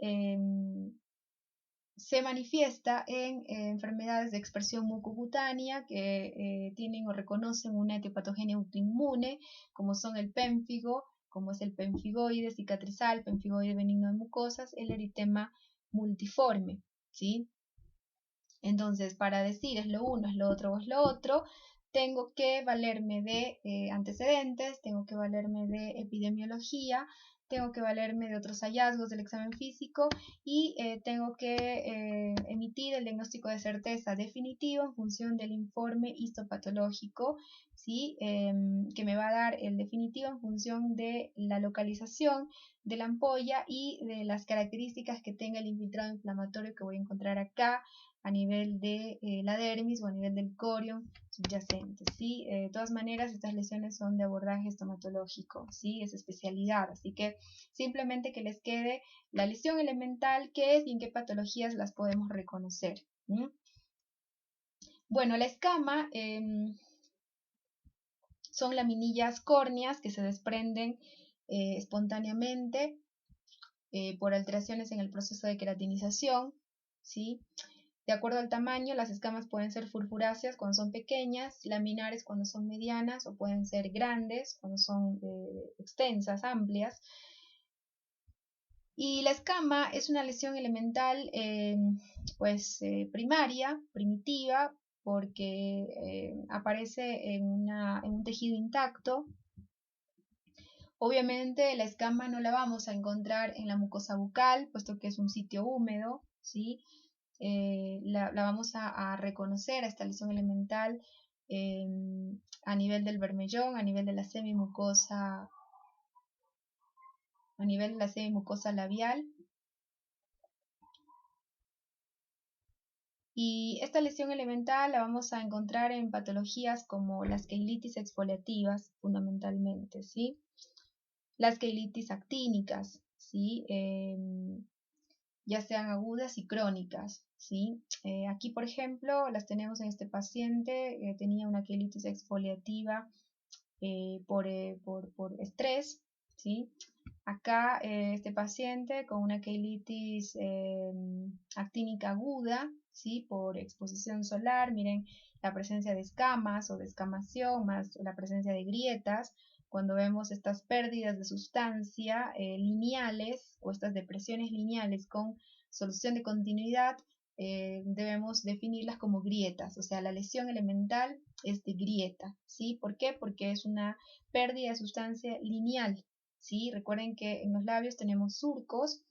Se manifiesta en enfermedades de expresión mucocutánea que tienen o reconocen una etiopatogenia autoinmune, como son el pénfigo, como es el pemfigoide cicatrizal, pemfigoide benigno de mucosas, el eritema multiforme, ¿sí? Entonces, para decir es lo uno, es lo otro o es lo otro, tengo que valerme de antecedentes, tengo que valerme de epidemiología, tengo que valerme de otros hallazgos del examen físico y tengo que emitir el diagnóstico de certeza definitivo en función del informe histopatológico, ¿sí? Que me va a dar el definitivo en función de la localización de la ampolla y de las características que tenga el infiltrado inflamatorio que voy a encontrar acá a nivel de la dermis o a nivel del corion subyacente, ¿sí? De todas maneras, estas lesiones son de abordaje estomatológico, ¿sí? Es especialidad, así que simplemente que les quede la lesión elemental, qué es y en qué patologías las podemos reconocer. Bueno, la escama son laminillas córneas que se desprenden espontáneamente por alteraciones en el proceso de queratinización, ¿sí? De acuerdo al tamaño, las escamas pueden ser furfuráceas cuando son pequeñas, laminares cuando son medianas o pueden ser grandes cuando son extensas, amplias. Y la escama es una lesión elemental primaria, primitiva, porque aparece en un tejido intacto. Obviamente la escama no la vamos a encontrar en la mucosa bucal, puesto que es un sitio húmedo, ¿sí? La vamos a reconocer a esta lesión elemental a nivel del bermellón, a nivel de la semimucosa, labial. Y esta lesión elemental la vamos a encontrar en patologías como las queilitis exfoliativas, fundamentalmente, ¿sí? Las queilitis actínicas, ¿sí? Ya sean agudas y crónicas, ¿sí? Aquí, por ejemplo, las tenemos en este paciente, tenía una queilitis exfoliativa por estrés, ¿sí? Acá este paciente con una queilitis actínica aguda, ¿sí? Por exposición solar, miren la presencia de escamas o descamación, más la presencia de grietas. Cuando vemos estas pérdidas de sustancia lineales o estas depresiones lineales con solución de continuidad, debemos definirlas como grietas, o sea, la lesión elemental es de grieta, ¿sí? ¿Por qué? Porque es una pérdida de sustancia lineal, ¿sí? Recuerden que en los labios tenemos surcos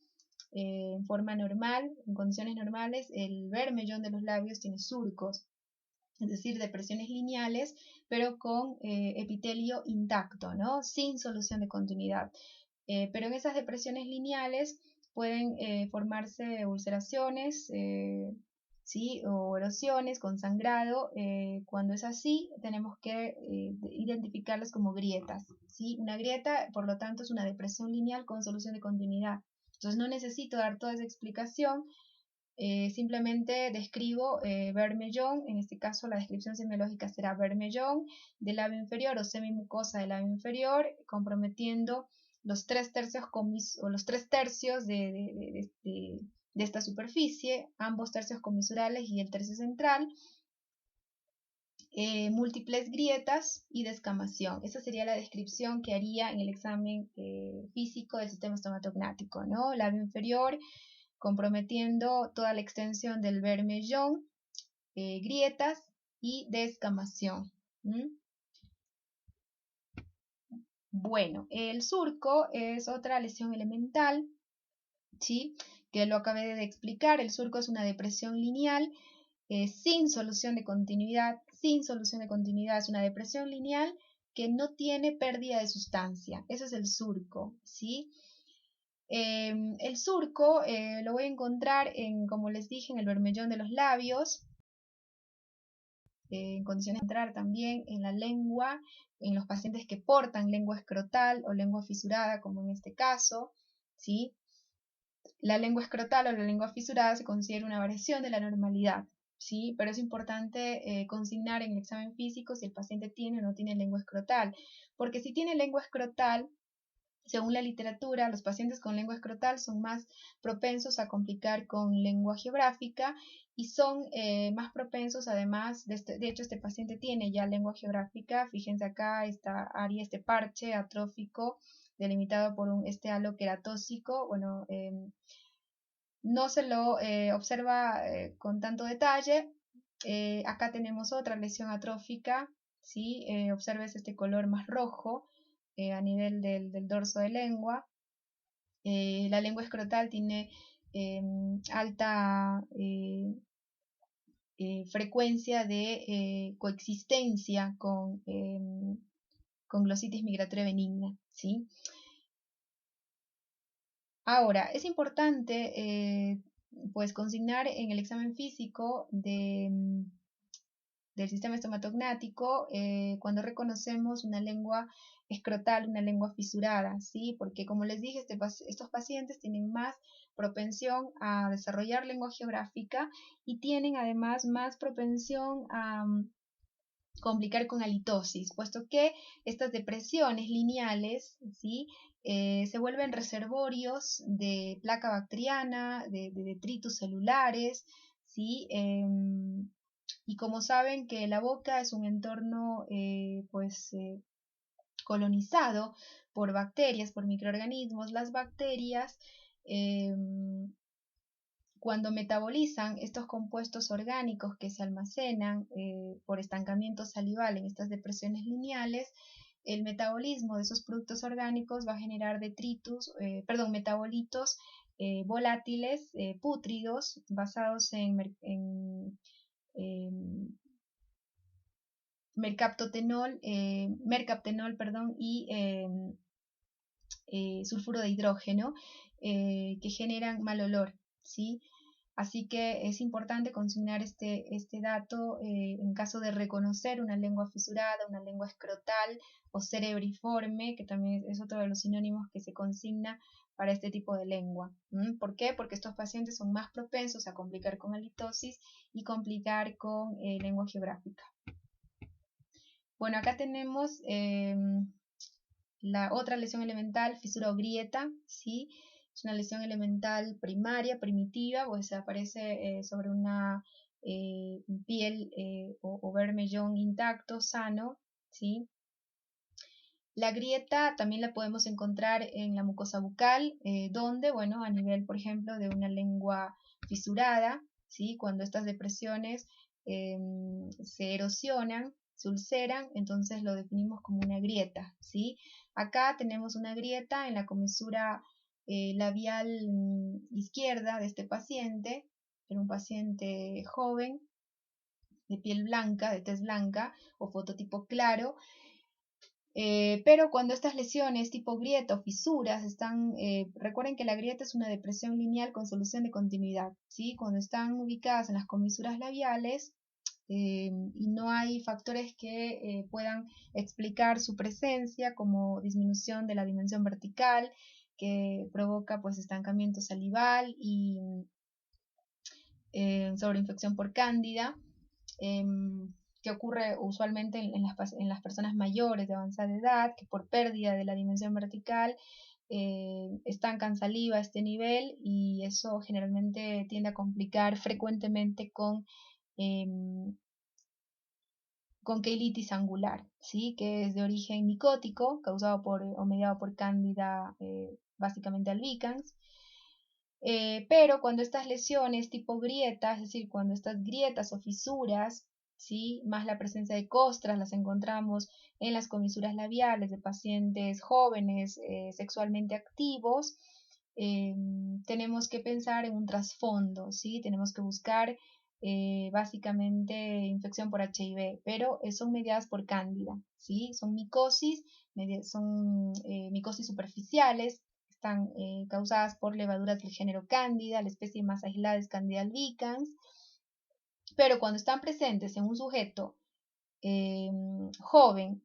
en forma normal, en condiciones normales, el bermellón de los labios tiene surcos, es decir, depresiones lineales, pero con epitelio intacto, ¿no? Sin solución de continuidad. Pero en esas depresiones lineales pueden formarse ulceraciones, ¿sí? O erosiones con sangrado. Cuando es así, tenemos que identificarlas como grietas, ¿sí? Una grieta, por lo tanto, es una depresión lineal con solución de continuidad. Entonces no necesito dar toda esa explicación, simplemente describo bermellón, en este caso la descripción semiológica será bermellón del labio inferior o semimucosa del labio inferior, comprometiendo los 3/3 o los 3/3 de esta superficie, ambos tercios comisurales y el tercio central, múltiples grietas y descamación. Esa sería la descripción que haría en el examen físico del sistema estomatognático, ¿no? Labio inferior, comprometiendo toda la extensión del bermellón, grietas y descamación. Bueno, el surco es otra lesión elemental, ¿sí? Que lo acabé de explicar. El surco es una depresión lineal sin solución de continuidad, es una depresión lineal que no tiene pérdida de sustancia. Eso es el surco, ¿sí? El surco lo voy a encontrar como les dije, en el bermellón de los labios, en condiciones de entrar también en la lengua, en los pacientes que portan lengua escrotal o lengua fisurada, como en este caso, ¿sí? La lengua escrotal o la lengua fisurada se considera una variación de la normalidad, ¿sí? Pero es importante consignar en el examen físico si el paciente tiene o no tiene lengua escrotal, porque si tiene lengua escrotal, según la literatura, los pacientes con lengua escrotal son más propensos a complicar con lengua geográfica y son más propensos, además, de hecho este paciente tiene ya lengua geográfica, fíjense acá, esta área, este parche atrófico delimitado por este halo queratóxico, bueno, no se lo observa con tanto detalle. Acá tenemos otra lesión atrófica, ¿sí? Observes este color más rojo a nivel del dorso de lengua. La lengua escrotal tiene alta frecuencia de coexistencia con glositis migratoria benigna, ¿sí? Ahora, es importante pues consignar en el examen físico del sistema estomatognático cuando reconocemos una lengua escrotal, una lengua fisurada, ¿sí? Porque como les dije, estos pacientes tienen más propensión a desarrollar lengua geográfica y tienen además más propensión a complicar con halitosis, puesto que estas depresiones lineales, ¿sí? Se vuelven reservorios de placa bacteriana, de detritus celulares, ¿sí? Y como saben que la boca es un entorno colonizado por bacterias, por microorganismos, las bacterias Cuando metabolizan estos compuestos orgánicos que se almacenan por estancamiento salival en estas depresiones lineales, el metabolismo de esos productos orgánicos va a generar metabolitos volátiles, pútridos, basados en mercaptenol, y sulfuro de hidrógeno, que generan mal olor, ¿sí? Así que es importante consignar este dato en caso de reconocer una lengua fisurada, una lengua escrotal o cerebriforme, que también es otro de los sinónimos que se consigna para este tipo de lengua. ¿Por qué? Porque estos pacientes son más propensos a complicar con halitosis y complicar con lengua geográfica. Bueno, acá tenemos la otra lesión elemental, fisura o grieta, ¿sí? Es una lesión elemental primaria, primitiva, pues se aparece sobre una piel o bermellón intacto, sano, ¿sí? La grieta también la podemos encontrar en la mucosa bucal, donde, bueno, a nivel, por ejemplo, de una lengua fisurada, ¿sí? Cuando estas depresiones se erosionan, se ulceran, entonces lo definimos como una grieta, ¿sí? Acá tenemos una grieta en la comisura labial izquierda de este paciente, era un paciente joven, de piel blanca, de tez blanca o fototipo claro, pero cuando estas lesiones tipo grieta o fisuras están, recuerden que la grieta es una depresión lineal con solución de continuidad, ¿sí? Cuando están ubicadas en las comisuras labiales y no hay factores que puedan explicar su presencia, como disminución de la dimensión vertical, que provoca pues estancamiento salival y sobreinfección por cándida, que ocurre usualmente en las personas mayores de avanzada edad, que por pérdida de la dimensión vertical estancan saliva a este nivel, y eso generalmente tiende a complicar frecuentemente con queilitis angular, ¿sí? Que es de origen micótico, causado por o mediado por cándida, básicamente albicans. Pero cuando estas lesiones tipo grietas, es decir, cuando estas grietas o fisuras, ¿sí? Más la presencia de costras, las encontramos en las comisuras labiales de pacientes jóvenes sexualmente activos, tenemos que pensar en un trasfondo, ¿sí? Tenemos que buscar básicamente infección por HIV, pero son mediadas por cándida, ¿sí? Son micosis, micosis superficiales, están causadas por levaduras del género Cándida, la especie más aislada es Candida albicans, pero cuando están presentes en un sujeto joven,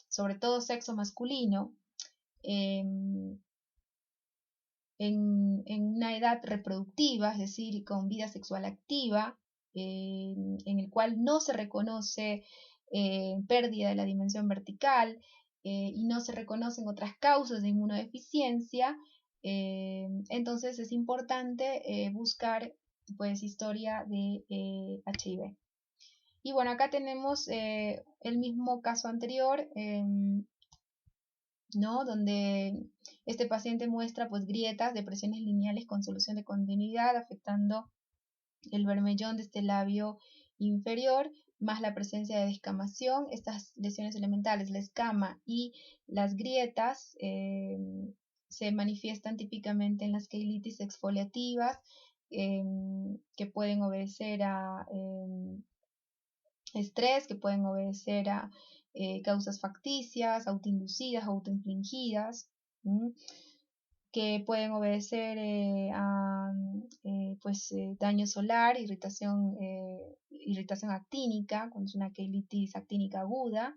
sobre todo sexo masculino, en una edad reproductiva, es decir, con vida sexual activa, en el cual no se reconoce pérdida de la dimensión vertical y no se reconocen otras causas de inmunodeficiencia, entonces es importante buscar pues historia de HIV. Y bueno, acá tenemos el mismo caso anterior, ¿no? Donde este paciente muestra pues grietas, depresiones lineales con solución de continuidad, afectando el bermellón de este labio inferior, más la presencia de descamación. Estas lesiones elementales, la escama y las grietas, se manifiestan típicamente en las queilitis exfoliativas, que pueden obedecer a estrés, que pueden obedecer a causas facticias, autoinducidas, autoinfligidas, que pueden obedecer a daño solar, irritación actínica, cuando es una queilitis actínica aguda.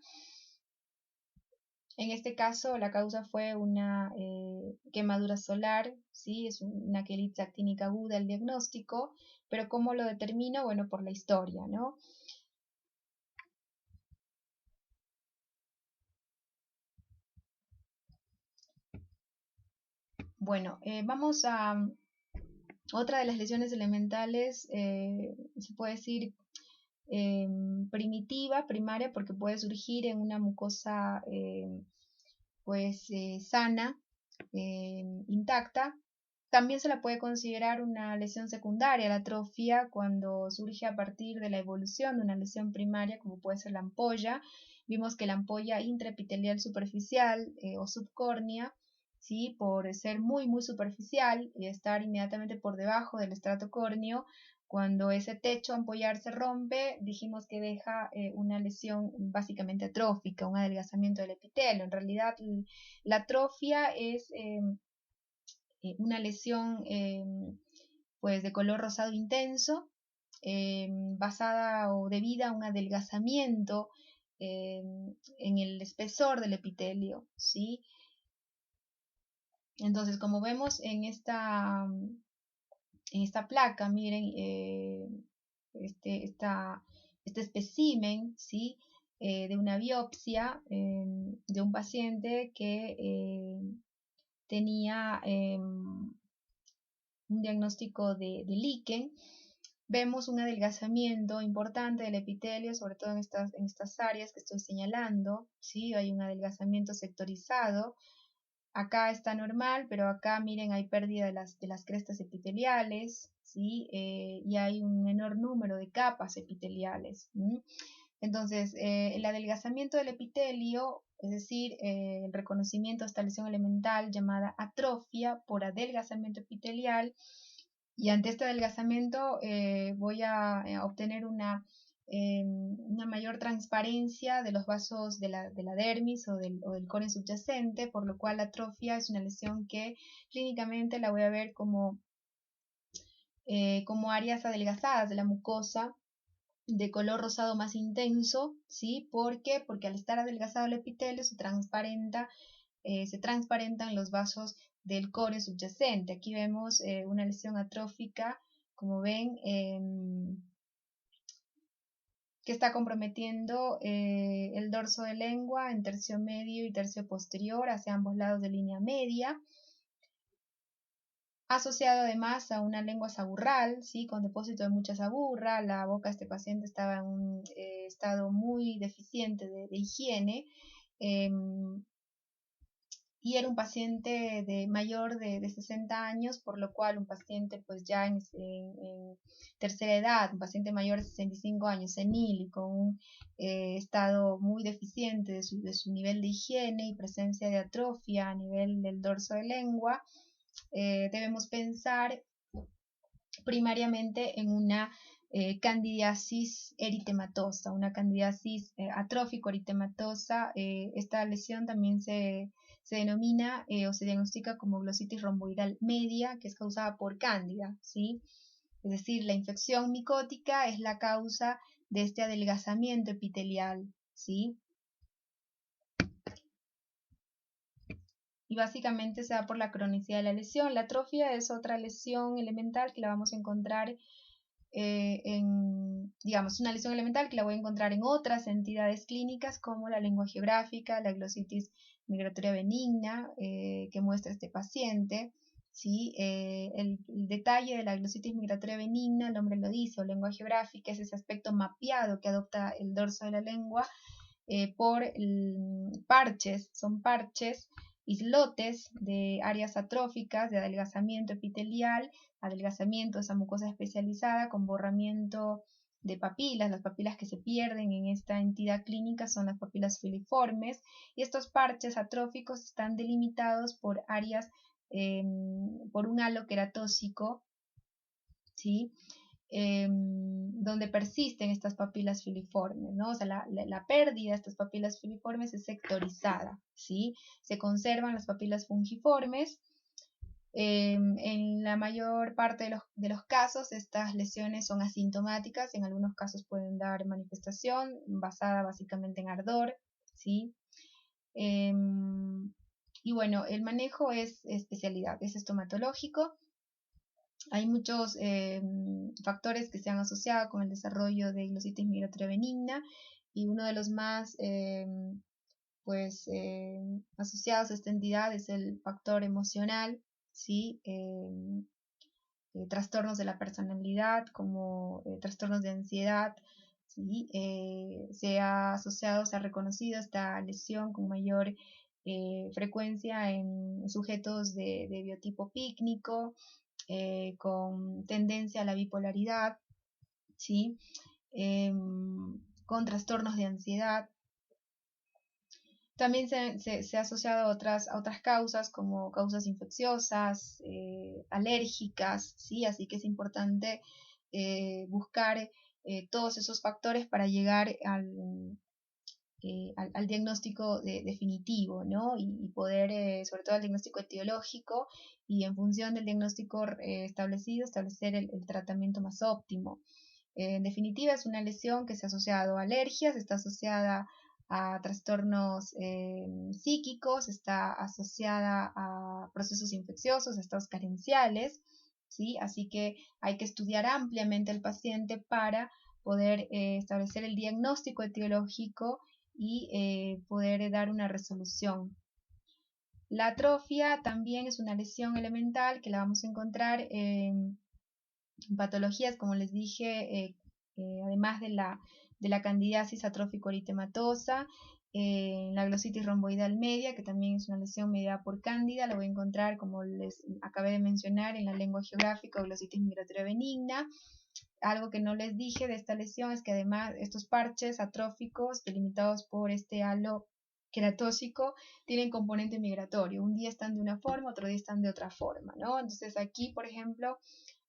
En este caso, la causa fue una quemadura solar, ¿sí? Es una queilitis actínica aguda el diagnóstico, pero ¿cómo lo determino? Bueno, por la historia, ¿no? Bueno, vamos a otra de las lesiones elementales, se puede decir primitiva, primaria, porque puede surgir en una mucosa sana, intacta, También se la puede considerar una lesión secundaria, la atrofia, cuando surge a partir de la evolución de una lesión primaria, como puede ser la ampolla. Vimos que la ampolla intraepitelial superficial o subcórnea, ¿sí? Por ser muy superficial y estar inmediatamente por debajo del estrato córneo, cuando ese techo ampollar se rompe, dijimos que deja una lesión básicamente atrófica, un adelgazamiento del epitelio. En realidad, la atrofia es una lesión pues de color rosado intenso, basada o debida a un adelgazamiento en el espesor del epitelio, ¿sí? Entonces, como vemos en esta placa, miren, este espécimen, ¿sí? De una biopsia de un paciente que tenía un diagnóstico de líquen. Vemos un adelgazamiento importante del epitelio, sobre todo en estas áreas que estoy señalando, ¿sí? Hay un adelgazamiento sectorizado. Acá está normal, pero acá miren hay pérdida de las crestas epiteliales, ¿sí? Y hay un menor número de capas epiteliales. Entonces, el adelgazamiento del epitelio, es decir, el reconocimiento de esta lesión elemental llamada atrofia por adelgazamiento epitelial, y ante este adelgazamiento voy a obtener una mayor transparencia de los vasos de la dermis o del core subyacente, por lo cual la atrofia es una lesión que clínicamente la voy a ver como áreas adelgazadas de la mucosa de color rosado más intenso, ¿sí? ¿Por qué? Porque al estar adelgazado el epitelio se transparentan los vasos del core subyacente. Aquí vemos una lesión atrófica, como ven, que está comprometiendo el dorso de lengua en tercio medio y tercio posterior hacia ambos lados de línea media, asociado además a una lengua sagurral, ¿sí? Con depósito de mucha sagurra. La boca de este paciente estaba en un estado muy deficiente de higiene, y era un paciente mayor de 60 años, por lo cual un paciente pues ya en tercera edad, un paciente mayor de 65 años, senil y con un estado muy deficiente de su nivel de higiene y presencia de atrofia a nivel del dorso de lengua, debemos pensar primariamente en una candidiasis eritematosa, una candidiasis atrófico-eritematosa. Esta lesión también se denomina o se diagnostica como glositis romboidal media, que es causada por cándida, ¿sí? Es decir, la infección micótica es la causa de este adelgazamiento epitelial, ¿sí? Y básicamente se da por la cronicidad de la lesión. La atrofia es otra lesión elemental que la vamos a encontrar digamos, una lesión elemental que la voy a encontrar en otras entidades clínicas como la lengua geográfica, la glositis migratoria benigna que muestra este paciente, ¿sí? El detalle de la glositis migratoria benigna, el nombre lo dice, o lengua geográfica, es ese aspecto mapeado que adopta el dorso de la lengua por parches, son parches, islotes de áreas atróficas, de adelgazamiento epitelial, adelgazamiento de esa mucosa especializada con borramiento de papilas. Las papilas que se pierden en esta entidad clínica son las papilas filiformes, y estos parches atróficos están delimitados por áreas, por un halo queratóxico, ¿sí? Donde persisten estas papilas filiformes, ¿no? O sea, la pérdida de estas papilas filiformes es sectorizada, ¿sí? Se conservan las papilas fungiformes. En la mayor parte de los casos, estas lesiones son asintomáticas, en algunos casos pueden dar manifestación basada básicamente en ardor, ¿sí? Y bueno, el manejo es especialidad, es estomatológico. Hay muchos factores que se han asociado con el desarrollo de glositis migratoria benigna, y uno de los más asociados a esta entidad es el factor emocional, ¿sí? Trastornos de la personalidad como trastornos de ansiedad, ¿sí? Se ha asociado, se ha reconocido esta lesión con mayor frecuencia en sujetos de biotipo pícnico, con tendencia a la bipolaridad, ¿sí? Con trastornos de ansiedad. También se ha asociado a otras causas, como causas infecciosas, alérgicas, ¿sí? Así que es importante buscar todos esos factores para llegar al diagnóstico definitivo, ¿no? Y poder, sobre todo el diagnóstico etiológico, y en función del diagnóstico establecido, establecer el tratamiento más óptimo. En definitiva, es una lesión que se ha asociado a alergias, está asociada a trastornos psíquicos, está asociada a procesos infecciosos, a estados carenciales, ¿sí? Así que hay que estudiar ampliamente al paciente para poder establecer el diagnóstico etiológico y poder dar una resolución. La atrofia también es una lesión elemental que la vamos a encontrar en patologías, como les dije, además de la candidiasis atrófico-eritematosa, la glositis romboidal media, que también es una lesión mediada por cándida, la voy a encontrar, como les acabé de mencionar, en la lengua geográfica o glositis migratoria benigna. Algo que no les dije de esta lesión es que además estos parches atróficos delimitados por este halo queratóxico tienen componente migratorio. Un día están de una forma, otro día están de otra forma, ¿no? Entonces aquí, por ejemplo,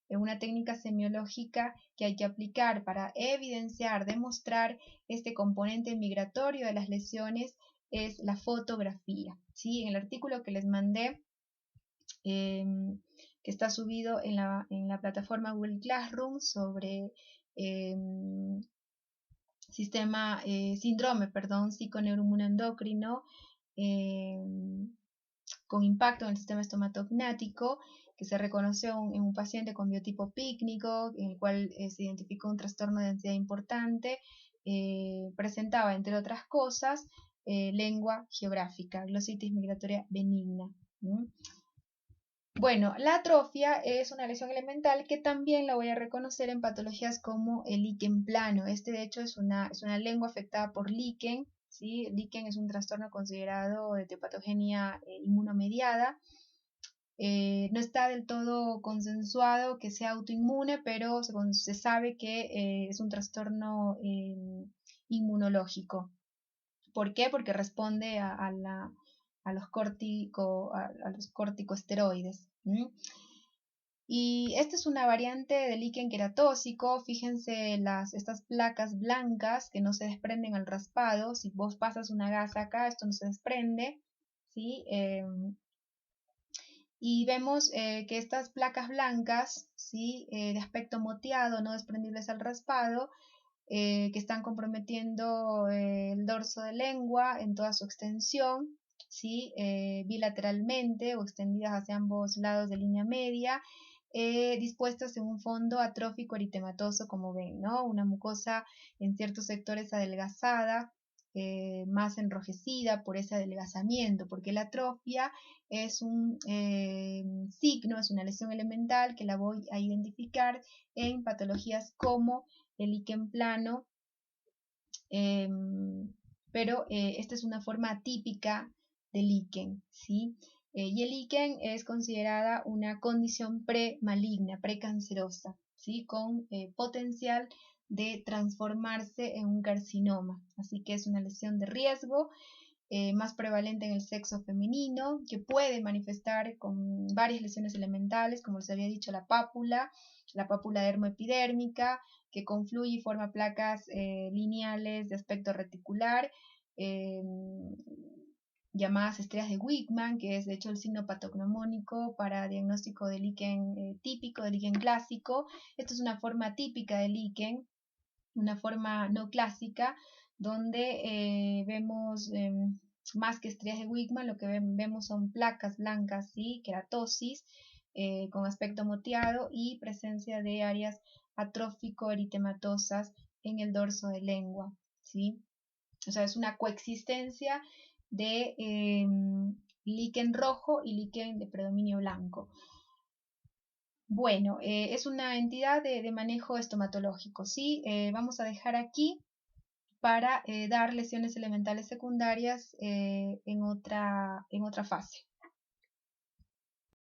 una técnica semiológica que hay que aplicar para evidenciar, demostrar este componente migratorio de las lesiones es la fotografía, ¿sí? En el artículo que les mandé, que está subido en la plataforma Google Classroom sobre síndrome psiconeuroinmunoendocrino con impacto en el sistema estomatognático, que se reconoció en un paciente con biotipo pícnico, en el cual se identificó un trastorno de ansiedad importante, presentaba, entre otras cosas, lengua geográfica, glositis migratoria benigna. Bueno, la atrofia es una lesión elemental que también la voy a reconocer en patologías como el líquen plano. Este, de hecho, es una lengua afectada por líquen, ¿sí? El líquen es un trastorno considerado de patogenia inmunomediada. No está del todo consensuado que sea autoinmune, pero se sabe que es un trastorno inmunológico. ¿Por qué? Porque responde a los corticosteroides. Y esta es una variante del líquen queratóxico. Fíjense estas placas blancas que no se desprenden al raspado. Si vos pasas una gasa acá, esto no se desprende, ¿sí? Y vemos que estas placas blancas, ¿sí? De aspecto moteado, no desprendibles al raspado, que están comprometiendo el dorso de lengua en toda su extensión, ¿sí? Bilateralmente o extendidas hacia ambos lados de línea media, dispuestas en un fondo atrófico eritematoso, como ven, ¿no? Una mucosa en ciertos sectores adelgazada, más enrojecida por ese adelgazamiento, porque la atrofia es un signo, es una lesión elemental que la voy a identificar en patologías como el líquen plano, pero esta es una forma atípica de líquen, ¿sí? Y el líquen es considerada una condición premaligna, precancerosa, ¿sí? Con potencial de transformarse en un carcinoma, así que es una lesión de riesgo, más prevalente en el sexo femenino, que puede manifestar con varias lesiones elementales, como les había dicho, la pápula dermoepidérmica, que confluye y forma placas lineales de aspecto reticular, llamadas estrellas de Wickman, que es de hecho el signo patognomónico para diagnóstico de líquen típico, de líquen clásico. Esto es una forma típica de líquen, una forma no clásica, donde vemos más que estrellas de Wickman, lo que vemos son placas blancas, ¿sí? Queratosis, con aspecto moteado y presencia de áreas atrófico-eritematosas en el dorso de lengua, ¿sí? O sea, es una coexistencia de líquen rojo y líquen de predominio blanco. Bueno, es una entidad de manejo estomatológico, ¿sí? Vamos a dejar aquí para dar lesiones elementales secundarias en otra fase.